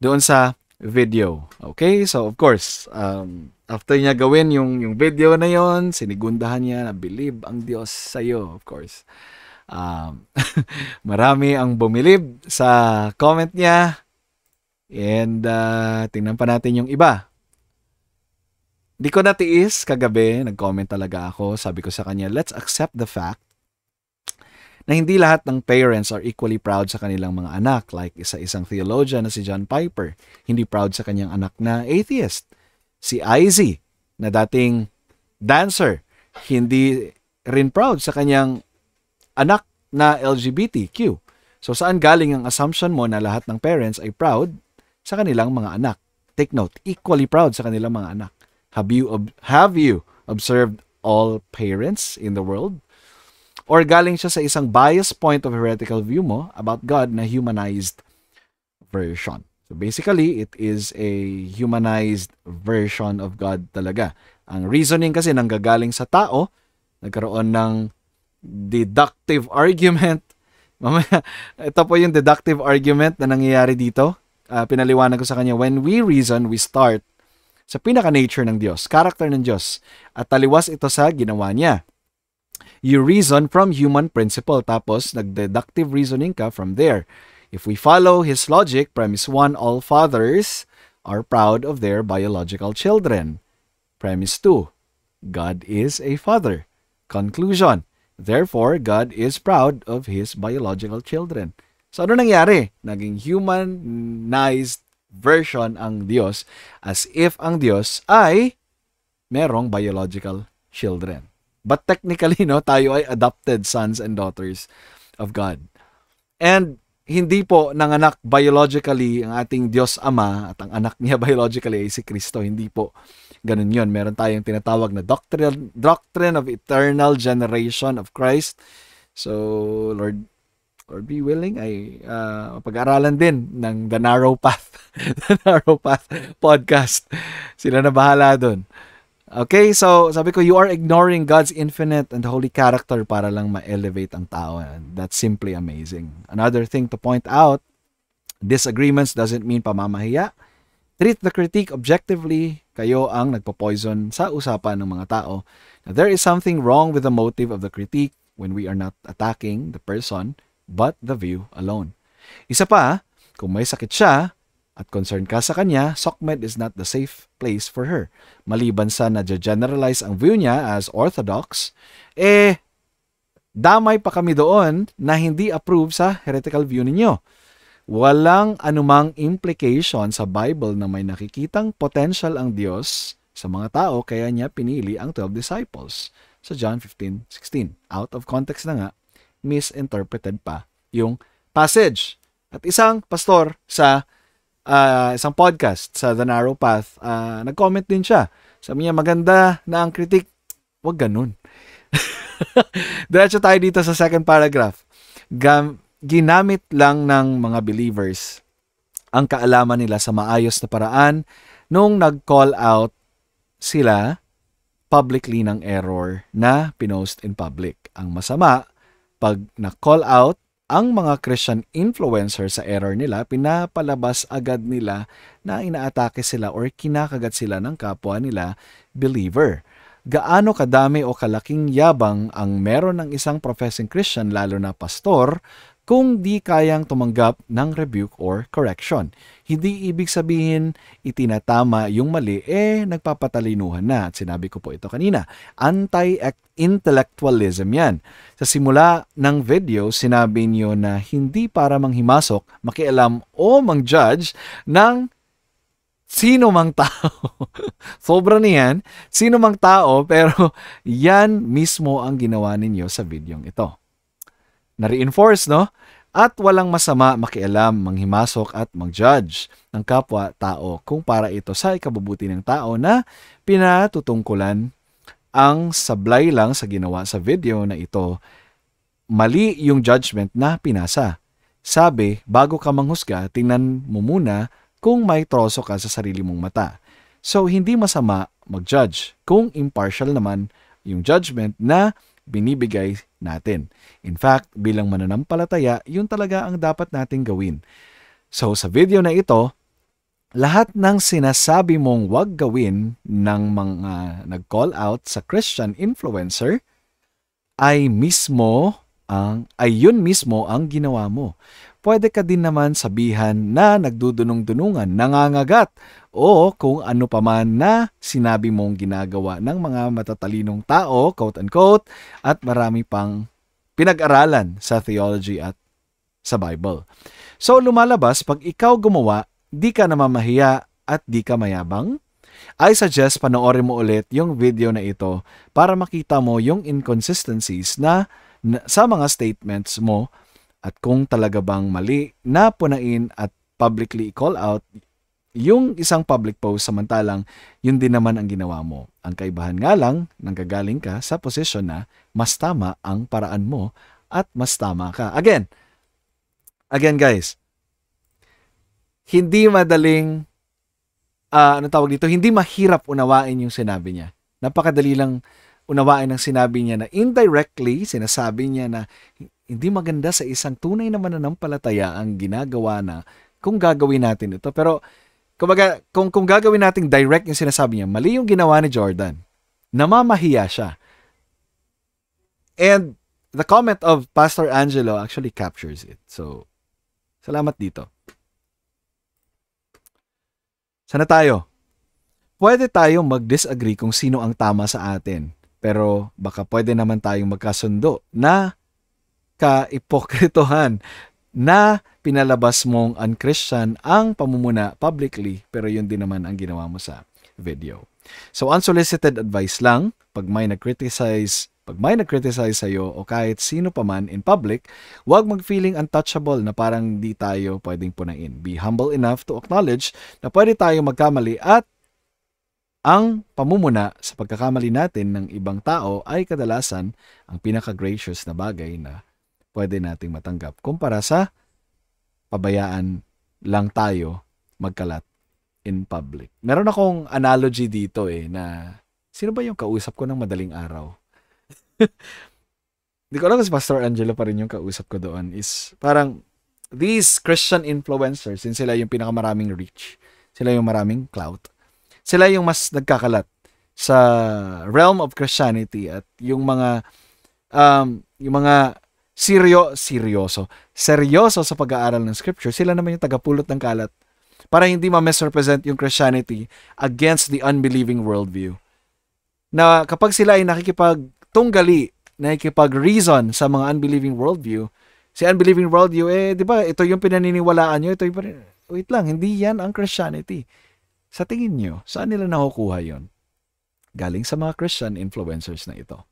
doon sa video. Okay? So, of course, after niya gawin yung video na yon, sinigundahan niya na believe ang Diyos sa'yo, of course. Marami ang bumilib sa comment niya. And tingnan pa natin yung iba. Di ko natiis kagabi, nag-comment talaga ako. Sabi ko sa kanya, let's accept the fact na hindi lahat ng parents are equally proud sa kanilang mga anak. Like isang theologian na si John Piper, hindi proud sa kanyang anak na atheist. Si Izzy, na dating dancer, hindi rin proud sa kanyang anak na LGBTQ. So saan galing ang assumption mo na lahat ng parents ay proud sa kanilang mga anak? Take note, equally proud sa kanilang mga anak. Have you observed all parents in the world? Or galing siya sa isang biased point of heretical view mo about God na humanized version? So basically, it is a humanized version of God talaga. Ang reasoning kasi nanggagaling sa tao, nagkaroon ng deductive argument. Mamaya, ito po yung deductive argument na nangyayari dito. Pinaliwanag ko sa kanya, when we reason, we start sa pinaka-nature ng Diyos, character ng Diyos, at taliwas ito sa ginawa niya. You reason from human principle, tapos nag-deductive reasoning ka from there. If we follow his logic, premise 1, all fathers are proud of their biological children. Premise 2, God is a father. Conclusion, therefore, God is proud of his biological children. So ano nangyari? Naging humanized version ang Diyos as if ang Diyos ay merong biological children. But technically, no, tayo ay adopted sons and daughters of God. And hindi po nanganak biologically ang ating Diyos Ama at ang anak niya biologically ay si Kristo. Hindi po ganun yun. Meron tayong tinatawag na doctrine of eternal generation of Christ. So, Lord be willing, ay pag-aralan din ng The Narrow Path. The Narrow Path podcast. Sila na bahala dun. Okay, so sabi ko, you are ignoring God's infinite and holy character para lang ma-elevate ang tao. That's simply amazing. Another thing to point out, disagreements doesn't mean pamamahiya. Treat the critique objectively. Kayo ang nagpo-poison sa usapan ng mga tao. Now, there is something wrong with the motive of the critique when we are not attacking the person, but the view alone. Isa pa, kung may sakit siya at concerned ka sa kanya, SOCMED is not the safe place for her. Maliban sa na-generalize ang view niya as orthodox, damay pa kami doon na hindi approve sa heretical view ninyo. Walang anumang implication sa Bible na may nakikitang potential ang Diyos sa mga tao kaya niya pinili ang 12 disciples sa John 15:16. Out of context na nga, misinterpreted pa yung passage. At isang pastor sa isang podcast sa The Narrow Path, nag-comment din siya. Sabi niya, maganda na ang critique. Wag ganun. Diretso tayo dito sa second paragraph. Ginamit lang ng mga believers ang kaalaman nila sa maayos na paraan nung nag-call out sila publicly ng error na pinost in public. Ang masama, pag na-call out ang mga Christian influencer sa error nila, pinapalabas agad nila na inaatake sila or kinakagat sila ng kapwa nila believer. Gaano kadami o kalaking yabang ang meron ng isang professing Christian, lalo na pastor, kung di kayang tumanggap ng rebuke or correction. Hindi ibig sabihin itinatama yung mali, nagpapatalinuhan na. At sinabi ko po ito kanina, anti-intellectualism yan. Sa simula ng video, sinabi niyo na hindi para manghimasok, makialam o mang-judge ng sino mang tao. Sobra niyan, sino mang tao, pero yan mismo ang ginawa ninyo sa videong ito. Na-reinforce, no? At walang masama makialam, manghimasok at mag-judge ng kapwa-tao kung para ito sa ikabubuti ng tao na pinatutungkulan. Ang sablay lang sa ginawa sa video na ito, mali yung judgment na pinasa. Sabi, bago ka manghusga, tingnan mo muna kung may troso ka sa sarili mong mata. So, hindi masama mag-judge kung impartial naman yung judgment na binibigay natin. In fact, bilang mananampalataya, yun talaga ang dapat nating gawin. So, sa video na ito, lahat ng sinasabi mong wag gawin ng mga nag-call out sa Christian influencer ay yun mismo ang ginawa mo. Pwede ka din naman sabihan na nagdudunong-dunungan, nangangagat, o kung ano pa man na sinabi mong ginagawa ng mga matatalinong tao, quote-unquote, at marami pang pinag-aralan sa theology at sa Bible. So lumalabas, pag ikaw gumawa, di ka namamahiya at di ka mayabang? I suggest panoorin mo ulit yung video na ito para makita mo yung inconsistencies na sa mga statements mo at kung talaga bang mali na punain at publicly call out yung isang public post samantalang yun din naman ang ginawa mo. Ang kaibahan nga lang, nanggagaling ka sa posisyon na mas tama ang paraan mo at mas tama ka. Again guys, hindi madaling, hindi mahirap unawain yung sinabi niya. Napakadali lang unawain ang sinabi niya na indirectly, sinasabi niya na hindi maganda sa isang tunay na mananampalataya ang ginagawa na kung gagawin natin ito. Pero, kumbaga, kung gagawin natin direct yung sinasabi niya, mali yung ginawa ni Jordan. Namamahiya siya. And the comment of Pastor Angelo actually captures it. So, salamat dito. Sana tayo. Pwede tayong mag-disagree kung sino ang tama sa atin. Pero baka pwede naman tayong magkasundo na ka-ipokritohan na pinalabas mong unchristian ang pamumuna publicly, pero yun din naman ang ginawa mo sa video. So unsolicited advice lang, pag may nag-criticize sa'yo o kahit sino pa man in public, huwag mag-feeling untouchable na parang di tayo pwedeng punain. Be humble enough to acknowledge na pwede tayo magkamali at ang pamumuna sa pagkakamali natin ng ibang tao ay kadalasan ang pinaka-gracious na bagay na pwede nating matanggap kumpara sa pabayaan lang tayo magkalat in public. Meron akong analogy dito na sino ba yung kausap ko ng madaling araw? Hindi ko alam kasi Pastor Angelo pa rin yung kausap ko doon. Is parang these Christian influencers, sila yung pinakamaraming reach. Sila yung maraming clout. Sila yung mas nagkakalat sa realm of Christianity at yung mga seryoso sa pag-aaral ng Scripture, sila naman yung tagapulot ng kalat para hindi ma-misrepresent yung Christianity against the unbelieving worldview. Na kapag sila ay nakikipagtunggali, nakikipag-reason sa mga unbelieving worldview, si unbelieving worldview, di ba, ito yung pinaniniwalaan nyo, wait lang, hindi yan ang Christianity. Sa tingin nyo, saan nila nakukuha yon? Galing sa mga Christian influencers na ito.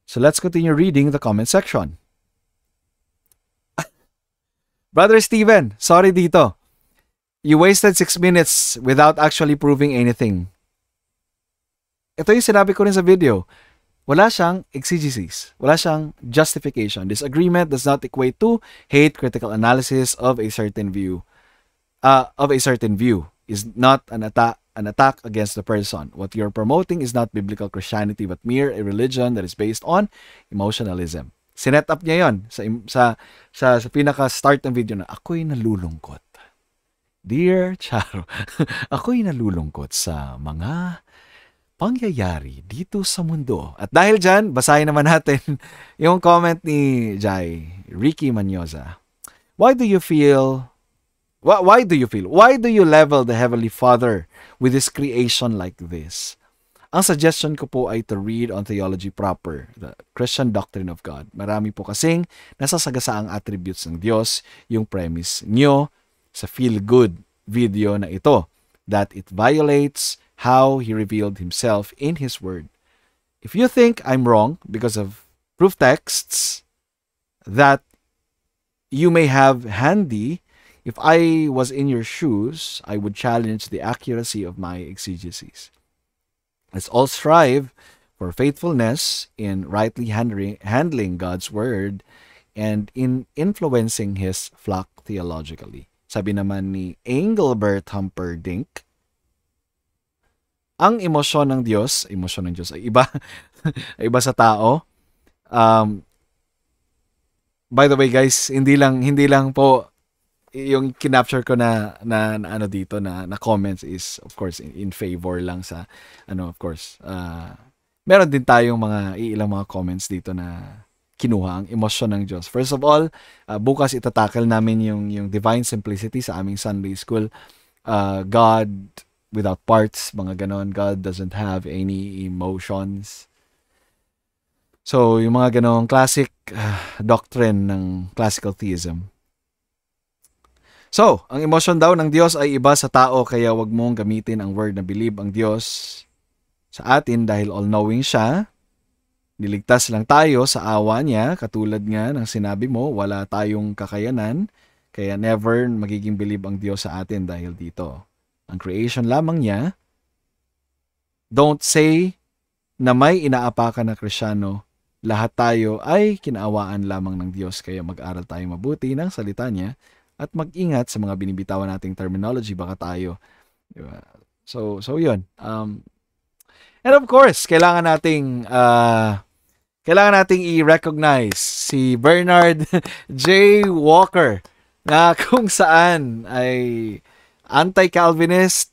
So let's continue reading the comment section. Brother Steven, sorry dito. You wasted 6 minutes without actually proving anything. ito yung sinabi ko rin sa video, wala siyang exegesis. Wala siyang justification. Disagreement does not equate to hate. Critical analysis of a certain view is not an attack against the person. What you're promoting is not biblical Christianity but mere a religion that is based on emotionalism. Sinet up niya yon sa pinaka-start ng video na ako'y nalulungkot. Dear Charo, ako'y nalulungkot sa mga pangyayari dito sa mundo. At dahil dyan, basahin naman natin yung comment ni Jai, Ricky Manyoza. Why do you level the Heavenly Father with His creation like this? Ang suggestion ko po ay to read on theology proper, the Christian doctrine of God. Marami po kasing nasasagasaang attributes ng Diyos, yung premise nyo sa feel-good video na ito, that it violates how He revealed Himself in His Word. If you think I'm wrong because of proof texts that you may have handy, if I was in your shoes, I would challenge the accuracy of my exegesis. Let's all strive for faithfulness in rightly handling God's Word and in influencing His flock theologically. Sabi naman ni Engelbert Humperdinck, ang emosyon ng Diyos ay iba, iba sa tao. By the way guys, hindi lang po yung kinapture ko na ano dito na comments is of course in favor lang sa of course meron din tayong ilang mga comments dito na kinuha ang emosyon ng Diyos. First of all, bukas itatackle namin yung divine simplicity sa aming Sunday school. God without parts, mga ganon. God doesn't have any emotions. So yung mga ganong classic doctrine ng classical theism. So, ang emosyon daw ng Diyos ay iba sa tao, kaya wag mong gamitin ang word na believe ang Diyos sa atin dahil all-knowing siya. Niligtas lang tayo sa awa niya, katulad nga ng sinabi mo, wala tayong kakayanan, kaya never magiging believe ang Diyos sa atin dahil dito. Ang creation lamang niya. Don't say na may inaapakan na Kristyano. Lahat tayo ay kinaawaan lamang ng Diyos, kaya mag-aral tayo mabuti ng salita niya at mag-ingat sa mga binibitawan nating terminology, baka tayo. Diba? So yun. And of course, kailangan nating i-recognize si Bernard J. Walker na kung saan ay anti-Calvinist.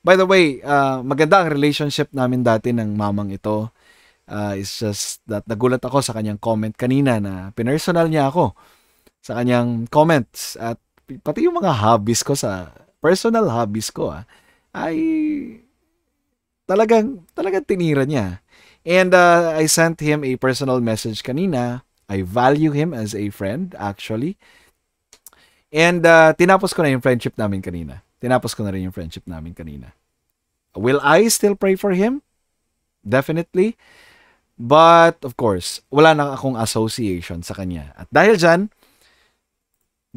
By the way, maganda ang relationship namin dati ng mamang ito. It's just that nagulat ako sa kanyang comment kanina na pinersonal niya ako sa kanyang comments at pati yung mga hobbies ko personal hobbies ko ay talagang tinira niya. And I sent him a personal message kanina. I value him as a friend actually. And tinapos ko na yung friendship namin kanina. Will I still pray for him? Definitely. But of course, wala na akong association sa kanya. At dahil dyan,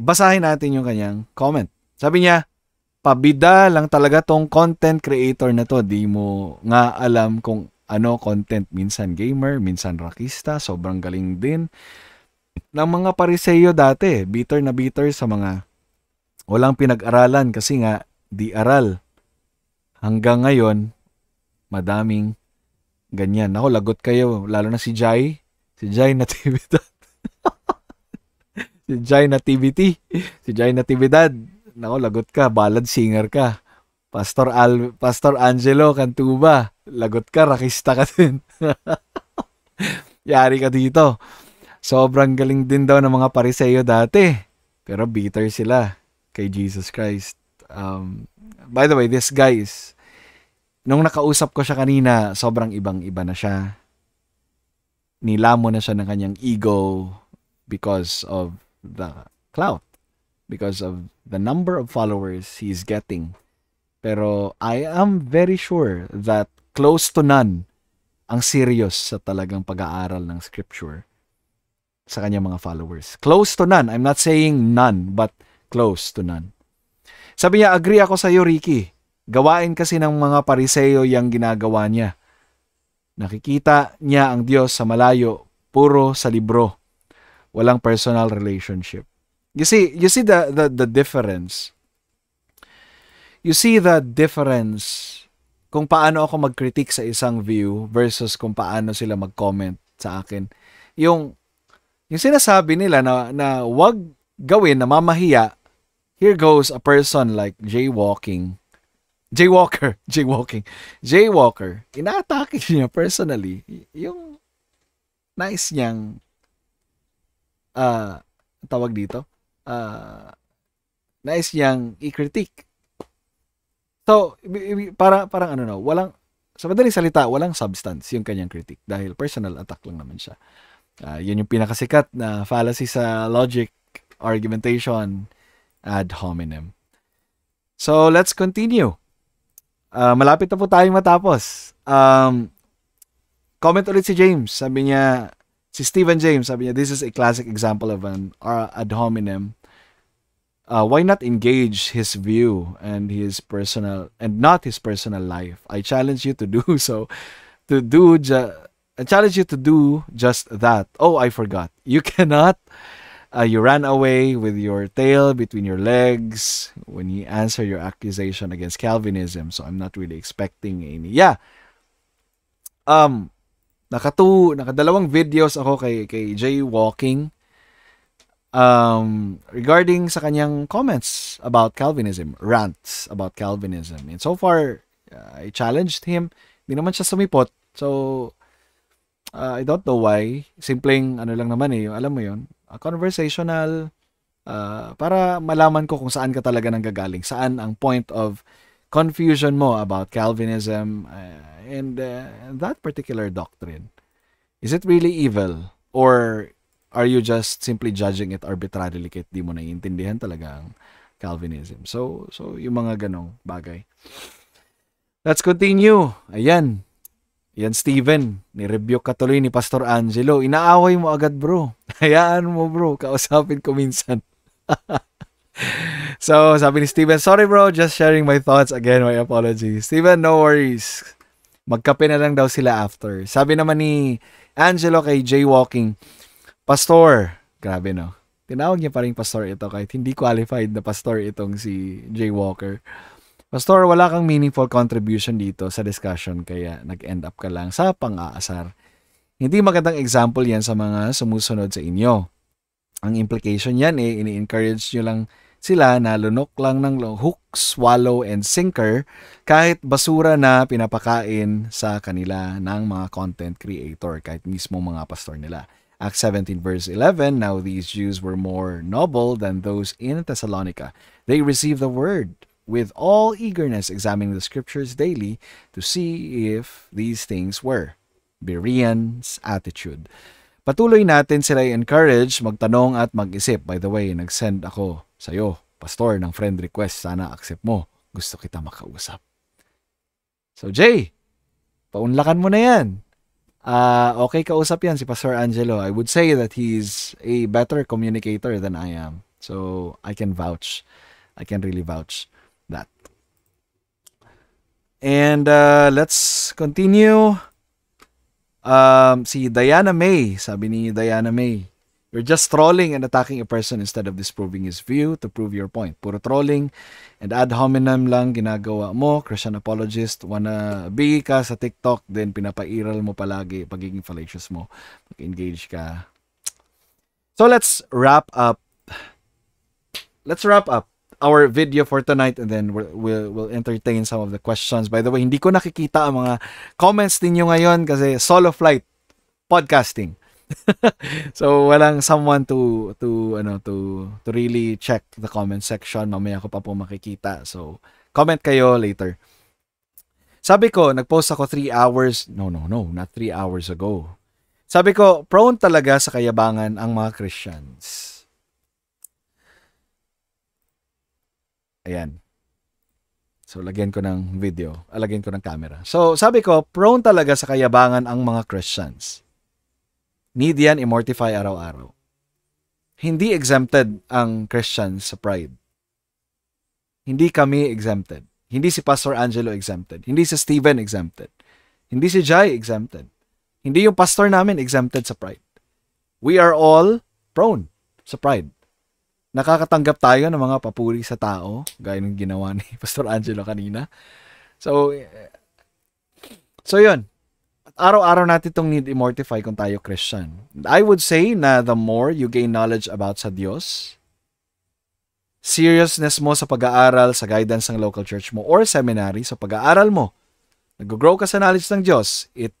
basahin natin yung kanyang comment. Sabi niya, pabida lang talaga tong content creator na to. Di mo nga alam kung ano content. Minsan gamer, minsan rockista. Sobrang galing din ng mga Pariseo dati. Bitter na bitter sa mga walang pinag-aralan kasi nga di aral. Hanggang ngayon, madaming ganyan. Ako, lagot kayo. Lalo na si Jai. Si Jai Natividad. Si Jai Natividad. Nako, lagot ka. Ballad singer ka. Pastor Angelo Cantuba. Lagot ka. Rakista ka din. Yari ka dito. Sobrang galing din daw ng mga Pariseo dati. Pero bitter sila kay Jesus Christ. By the way, this guy is, nung nakausap ko siya kanina, sobrang ibang-iba na siya. Nilamo na siya ng kanyang ego because of the clout, because of the number of followers he's getting. Pero I am very sure that close to none ang serious sa talagang pag-aaral ng scripture sa kanyang mga followers. Close to none. I'm not saying none, but close to none. Sabi niya, agree ako sa iyo, Ricky. Gawain kasi ng mga Pariseo yung ginagawa niya. Nakikita niya ang Diyos sa malayo, puro sa libro. Walang personal relationship. You see the difference. You see the difference kung paano ako mag-critique sa isang view versus kung paano sila mag-comment sa akin. Yung sinasabi nila na wag gawin na mamahiya, here goes a person like jaywalking, inaatake niya personally yung nice niyang tawag dito, nice niyang i-critique. So, parang ano no, sa madaling salita, walang substance yung kanyang critique dahil personal attack lang naman siya. Yun yung pinakasikat na fallacy sa logic, argumentation, ad hominem. So, let's continue. Malapit na po tayong matapos. Comment ulit si James. Sabi niya, si Stephen James, sabi niya, this is a classic example of an ad hominem. Why not engage his view and not his personal life? I challenge you to do so. I challenge you to do just that. Oh, I forgot. You cannot. You ran away with your tail between your legs when you answer your accusation against Calvinism. So I'm not really expecting any. Yeah. Nakadalawang videos ako kay jaywalking. Regarding sa kanyang comments about Calvinism, rants about Calvinism. And so far, I challenged him. Hindi naman siya sumipot. So, I don't know why. Simpleng, ano lang naman yung alam mo yun, conversational, para malaman ko kung saan ka talaga nanggagaling. Saan ang point of confusion mo about Calvinism and that particular doctrine. Is it really evil? Or are you just simply judging it arbitrarily kahit di mo naiintindihan talaga ang Calvinism? So yung mga ganong bagay. Let's continue. Ayan. Yan, Steven. Ni-rebuke ka tuloy ni Pastor Angelo. Inaaway mo agad, bro. Hayaan mo, bro. Kausapin ko minsan. So, sabi ni Steven, sorry, bro. Just sharing my thoughts. Again, my apologies. Steven, no worries. Magkape na lang daw sila after. Sabi naman ni Angelo kay jaywalking, Pastor, grabe no. Tinawag niya pa rin pastor ito kahit hindi qualified na pastor itong si Jaywalker. Pastor, wala kang meaningful contribution dito sa discussion kaya nag-end up ka lang sa pang-aasar. Hindi magandang example yan sa mga sumusunod sa inyo. Ang implication yan ini-encourage nyo lang sila na lunok lang ng hook, swallow, and sinker kahit basura na pinapakain sa kanila ng mga content creator, kahit mismo mga pastor nila. Acts 17 verse 11, now these Jews were more noble than those in Thessalonica. They received the word with all eagerness, examining the scriptures daily to see if these things were. Bereans attitude. Patuloy natin sila i-encourage, magtanong at mag-isip. By the way, nag-send ako sa'yo, pastor, ng friend request. Sana accept mo. Gusto kita makausap. So, Jay, paunlakan mo na yan. Okay, kausap yan si Pastor Angelo. I would say that he's a better communicator than I am. So, I can vouch. I can really vouch that. And let's continue. Si Diana May, sabi ni Diana May, you're just trolling and attacking a person instead of disproving his view to prove your point. Puro trolling and ad hominem lang ginagawa mo. Christian apologist, wanna be ka sa TikTok, then pinapairal mo palagi pagiging fallacious mo. Mag-engage ka. So let's wrap up. Let's wrap up our video for tonight and then we'll entertain some of the questions. By the way, hindi ko nakikita ang mga comments ninyo ngayon kasi solo flight podcasting. So walang someone to really check the comment section. Mamaya ko pa po makikita. So comment kayo later. Sabi ko, nagpost ako 3 hours. No, not 3 hours ago. Sabi ko, prone talaga sa kayabangan ang mga Christians. Ayan. So lagyan ko ng video. Lagyan ko ng camera. So sabi ko, prone talaga sa kayabangan ang mga Christians. Need yan i-mortify araw-araw. Hindi exempted ang Christians sa pride. Hindi kami exempted. Hindi si Pastor Angelo exempted. Hindi si Steven exempted. Hindi si Jai exempted. Hindi yung pastor namin exempted sa pride. We are all prone sa pride. Nakakatanggap tayo ng mga papuri sa tao, gaya ng ginawa ni Pastor Angelo kanina. So yun. Araw-araw natin itong need i-mortify kung tayo Christian. I would say na the more you gain knowledge about sa Diyos, seriousness mo sa pag-aaral, sa guidance ng local church mo or seminary, sa pag-aaral mo, nag-grow ka sa knowledge ng Diyos, it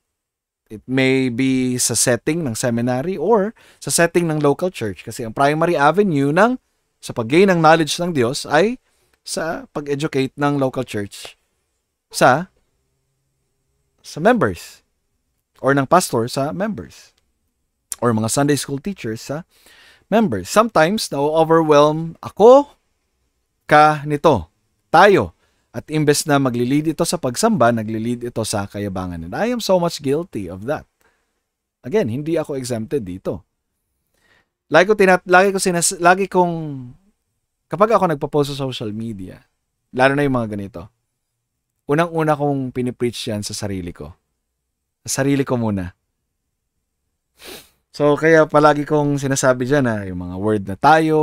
may be sa setting ng seminary or sa setting ng local church. Kasi ang primary avenue sa pag-gain ng knowledge ng Diyos ay sa pag-educate ng local church sa members or ng pastor sa members or mga Sunday school teachers sa members. Sometimes, na-overwhelm ako nito, tayo. At imbes na maglilid ito sa pagsamba, naglilid ito sa kayabangan. And I am so much guilty of that. Again, hindi ako exempted dito. Lagi kong, kapag ako nagpo-post sa social media, lalo na yung mga ganito, unang-una kong pinipreach yan sa sarili ko. Sa sarili ko muna. So, kaya palagi kong sinasabi dyan na yung mga word na tayo,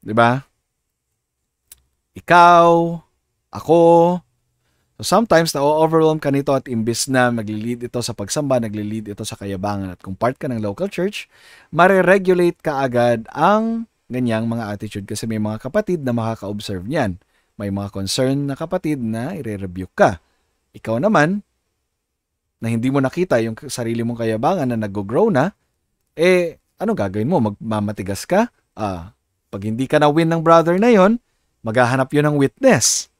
di ba? Ikaw, ako. So, sometimes na-overwhelm ka nito at imbis na maglilid ito sa pagsamba, naglilid ito sa kayabangan. At kung part ka ng local church, mare-regulate ka agad ang ganyang mga attitude kasi may mga kapatid na makaka-observe niyan. May mga concern na kapatid na i-rebuke ka. Ikaw naman, na hindi mo nakita yung sarili mong kayabangan na nag-grow na, anong gagawin mo? Magmamatigas ka? Pag hindi ka na-win ng brother na yon, maghahanap yun ng witness.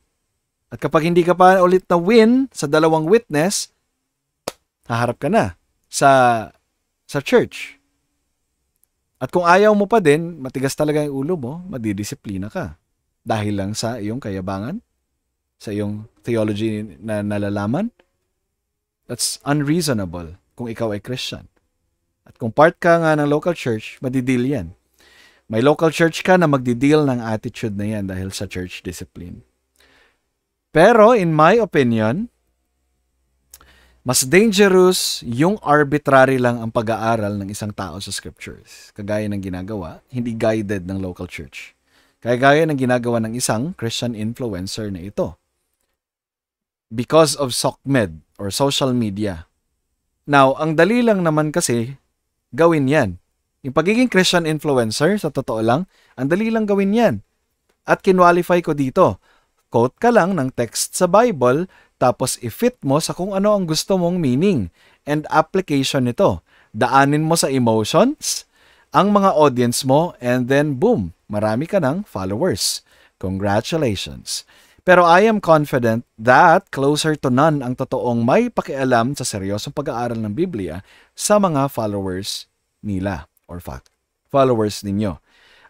At kapag hindi ka pa ulit na-win sa dalawang witness, haharap ka na sa church. At kung ayaw mo pa din, matigas talaga yung ulo mo, madidisiplina ka. Dahil lang sa iyong kayabangan, sa iyong theology na nalalaman, that's unreasonable kung ikaw ay Christian. At kung part ka nga ng local church, madideal yan. May local church ka na magdideal ng attitude na yan dahil sa church discipline. Pero, in my opinion, mas dangerous yung arbitrary lang ang pag-aaral ng isang tao sa scriptures. Kagaya ng ginagawa, hindi guided ng local church. Kagaya ng ginagawa ng isang Christian influencer na ito. Because of SOCMED or social media. Now, ang dali lang naman kasi gawin yan. Yung pagiging Christian influencer, sa totoo lang, ang dali lang gawin yan. At kinwalify ko dito. Quote ka lang ng text sa Bible, tapos i-fit mo sa kung ano ang gusto mong meaning and application nito. Daanin mo sa emotions, ang mga audience mo, and then boom, marami ka ng followers. Congratulations. Pero I am confident that closer to none ang totoong may pakialam sa seryosong pag-aaral ng Biblia sa mga followers nila or followers ninyo.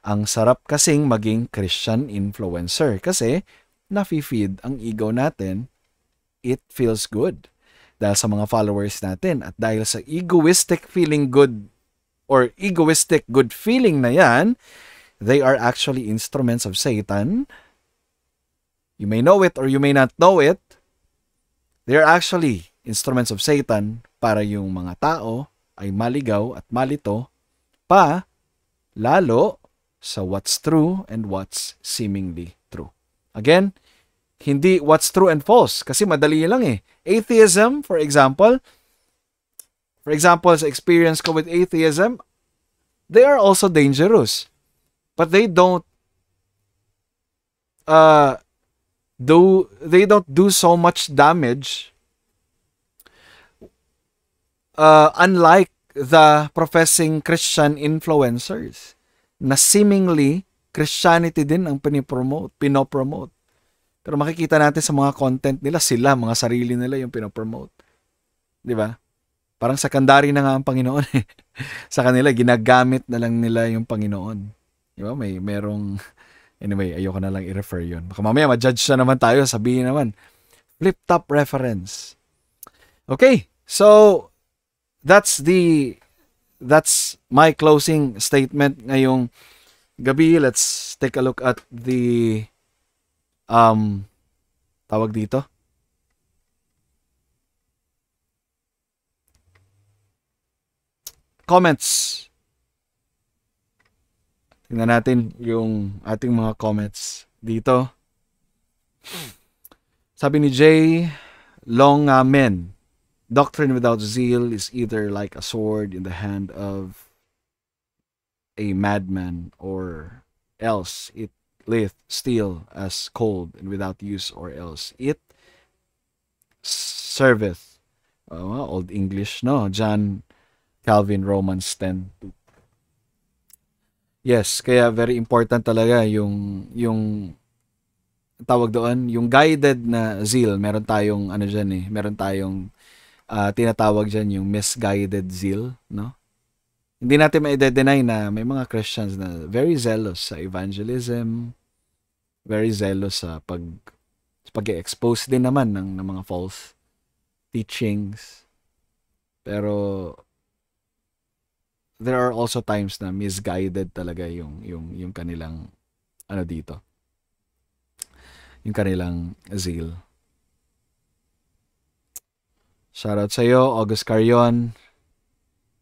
Ang sarap kasing maging Christian influencer kasi nafi-feed ang ego natin. It feels good dahil sa mga followers natin at dahil sa egoistic feeling good or egoistic good feeling na yan, they are actually instruments of Satan. You may know it or you may not know it. They're actually instruments of Satan para yung mga tao ay maligaw at malito pa lalo sa what's true and what's seemingly true. Again, hindi what's true and false kasi madali lang eh. Atheism, for example, sa experience ko with atheism, they are also dangerous. But they don't do so much damage unlike the professing Christian influencers na seemingly Christianity din ang pinopromote. Pero makikita natin sa mga content nila, mga sarili nila yung pinopromote. Di ba? Parang secondary na nga ang Panginoon. Sa kanila, ginagamit na lang nila yung Panginoon. Di ba? Anyway, ayoko na lang i-refer yun. Baka mamaya ma-judge na naman tayo, sabihin naman, flip-top reference. Okay, so that's my closing statement ngayong gabi. Let's take a look at the tawag dito? Comments. Tingnan natin yung ating mga comments dito. Sabi ni Jay Longamen, doctrine without zeal is either like a sword in the hand of a madman, or else it lieth still as cold and without use, or else it serveth. Old English, no? John Calvin, Romans 10. Yes, kaya very important talaga yung tawag doon, yung guided na zeal. Meron tayong ano diyan eh, meron tayong tinatawag diyan yung misguided zeal, no? Hindi natin ma-deny na may mga Christians na very zealous sa evangelism, very zealous sa pag-expose din naman ng mga false teachings. Pero there are also times na misguided talaga yung kanilang ano dito. Yung kanilang zeal. Shoutout sa iyo, August Carion.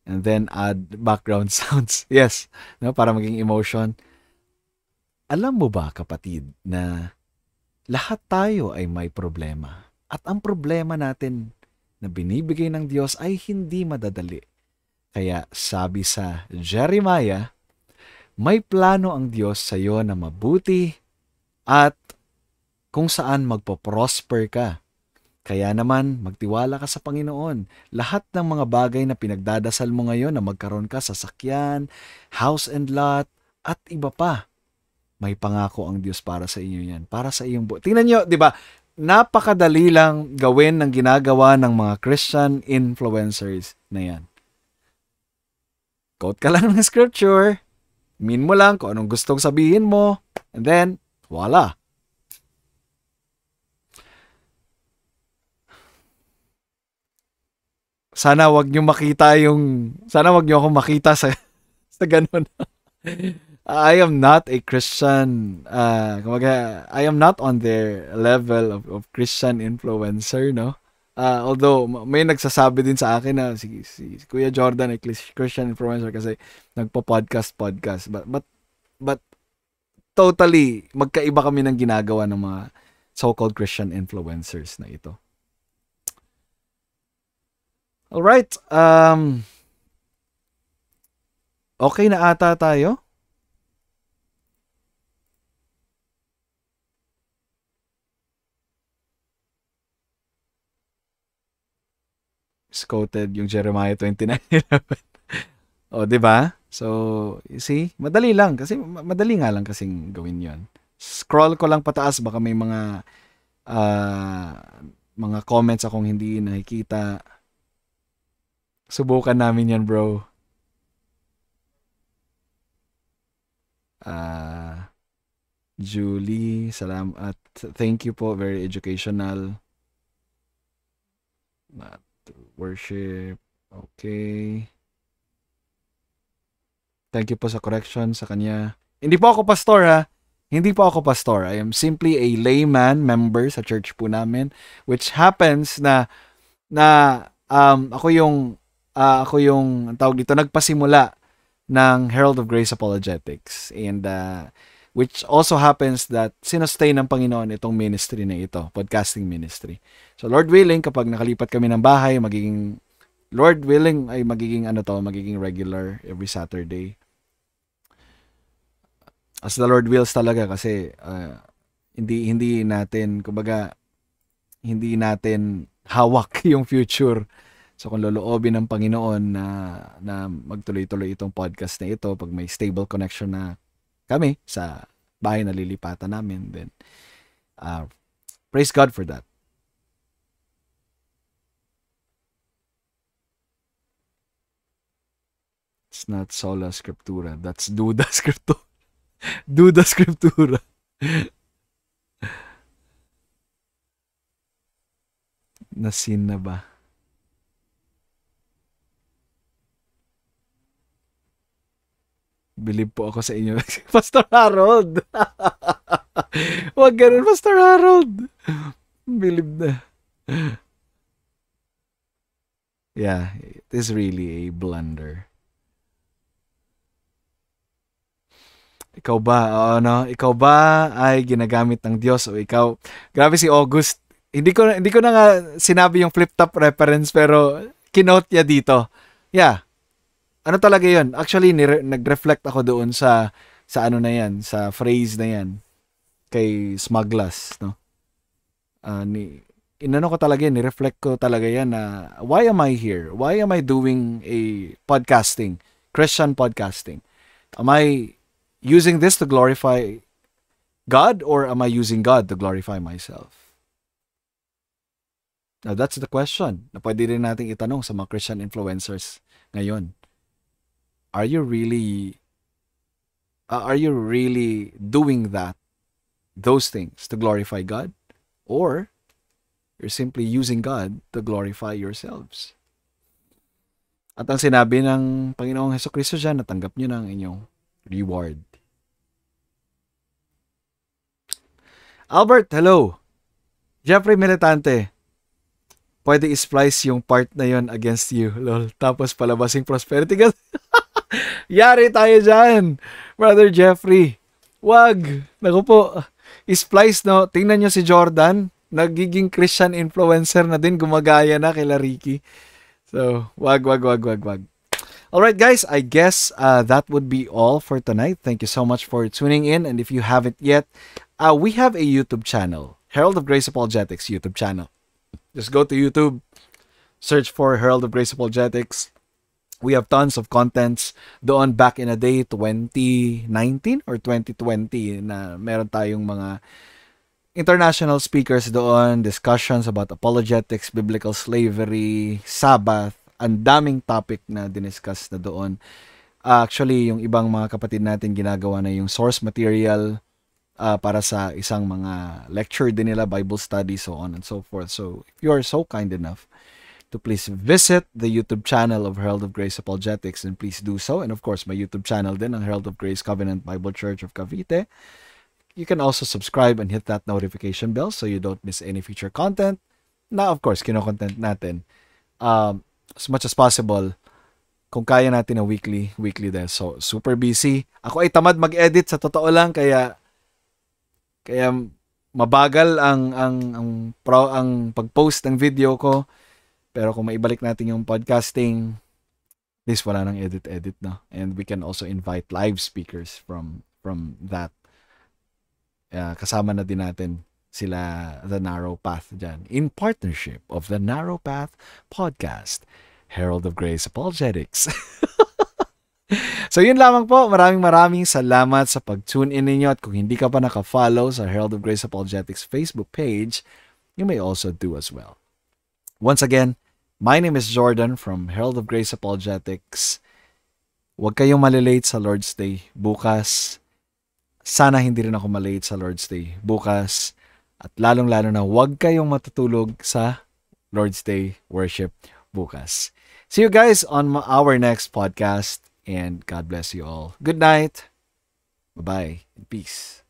And then add background sounds. Yes, no, para maging emotion. Alam mo ba, kapatid, na lahat tayo ay may problema. At ang problema natin na binibigay ng Diyos ay hindi madadali. Kaya sabi sa Jeremiah, may plano ang Diyos sa iyo na mabuti at kung saan magpo-prosper ka. Kaya naman, magtiwala ka sa Panginoon. Lahat ng mga bagay na pinagdadasal mo ngayon na magkaroon ka sa sasakyan, house and lot, at iba pa. May pangako ang Diyos para sa inyo yan. Para sa iyong buhay. Tingnan nyo, di ba? Napakadali lang gawin ng ginagawa ng mga Christian influencers na yan. Quote ka lang ng scripture, mean mo lang kung anong gustong sabihin mo, and then, voila. Sana wag niyo akong makita sa ganun. I am not a Christian, I am not on their level of Christian influencer, no? Although may nagsasabi din sa akin na si Kuya Jordan ay Christian influencer kasi nagpo-podcast, but totally magkaiba kami ng ginagawa ng mga so-called Christian influencers na ito. Alright, okay na ata tayo? Quoted yung Jeremiah 29:11. O, di ba? So, you see, madali nga lang kasing gawin 'yon. Scroll ko lang pataas, baka may mga comments akong hindi nakikita. Subukan namin 'yan, bro. Julie, salamat. Thank you po, very educational. Worship. Okay. Thank you po sa correction sa kanya. Hindi po ako pastor, ha. Hindi po ako pastor. I am simply a layman member sa church po namin, which happens na ako yung tawag dito, nagpasimula ng Herald of Grace Apologetics, and which also happens that sinustay ng Panginoon itong ministry na ito, podcasting ministry. So Lord willing, kapag nakalipat kami ng bahay, magiging regular every Saturday. As the Lord wills talaga, kasi hindi natin hawak yung future. So kung loloobin ng Panginoon na magtuloy-tuloy itong podcast na ito, pag may stable connection na kami sa bahay na lilipatan namin, then praise God for that. It's not sola scriptura, that's duda scriptura. Duda scriptura. Nasin na ba? Believe po ako sa inyo. Pastor Harold. Huwag ganun, Pastor Harold. Bilib na. Yeah, it is really a blunder. Ikaw ba, ikaw ba ay ginagamit ng Diyos o ikaw? Grabe si August. Hindi ko na nga sinabi yung flip top reference pero kinote niya dito. Yeah. Ano talaga 'yon? Actually, nag-reflect ako doon sa ano na 'yan, sa phrase na 'yan kay Smuglas, no? Inano ko talaga yan, ni-reflect ko talaga yan na why am I here? Why am I doing a podcasting, Christian podcasting? Am I using this to glorify God or am I using God to glorify myself? Now, that's the question na pwede rin nating itanong sa mga Christian influencers ngayon. Are you really doing those things to glorify God? Or you're simply using God to glorify yourselves? At ang sinabi ng Panginoong Hesukristo dyan, natanggap nyo ng inyong reward. Albert, hello. Jeffrey Militante, pwede i-splice yung part na yon against you, lol. Tapos palabasing prosperity. Yari tayo dyan, Brother Jeffrey. Wag. Naku po. I-splice, no? Tingnan nyo si Jordan. Nagiging Christian influencer na din. Gumagaya na kay Ricky. So, wag. Alright, guys. I guess that would be all for tonight. Thank you so much for tuning in. And if you haven't yet, we have a YouTube channel. Herald of Grace Apologetics YouTube channel. Just go to YouTube. Search for Herald of Grace Apologetics. We have tons of contents doon back in a day, 2019 or 2020, na meron tayong mga international speakers doon, discussions about apologetics, biblical slavery, Sabbath, ang daming topic na diniscuss na doon. Actually, yung ibang mga kapatid natin ginagawa na yung source material para sa isang mga lecture din nila, Bible study, so on and so forth. So, if you are so kind enough to please visit the YouTube channel of Herald of Grace Apologetics, and please do so. And of course, my YouTube channel din, ang Herald of Grace Covenant Bible Church of Cavite. You can also subscribe and hit that notification bell so you don't miss any future content. Na of course, kino-content natin as much as possible. Kung kaya natin na weekly din. So, super busy. Ako ay tamad mag-edit sa totoo lang, kaya mabagal ang pag-post ng video ko. Pero kung maibalik natin yung podcasting, at least wala nang edit, no? And we can also invite live speakers from that. Kasama na din natin sila The Narrow Path dyan. In partnership of The Narrow Path Podcast, Herald of Grace Apologetics. So yun lamang po. Maraming salamat sa pag-tune in ninyo. At kung hindi ka pa naka-follow sa Herald of Grace Apologetics Facebook page, you may also do as well. Once again, my name is Jordan from Herald of Grace Apologetics. Huwag kayong malilate sa Lord's Day bukas. Sana hindi rin ako malate sa Lord's Day bukas. At lalong-lalo na huwag kayong matutulog sa Lord's Day worship bukas. See you guys on our next podcast. And God bless you all. Good night. Bye-bye. And peace.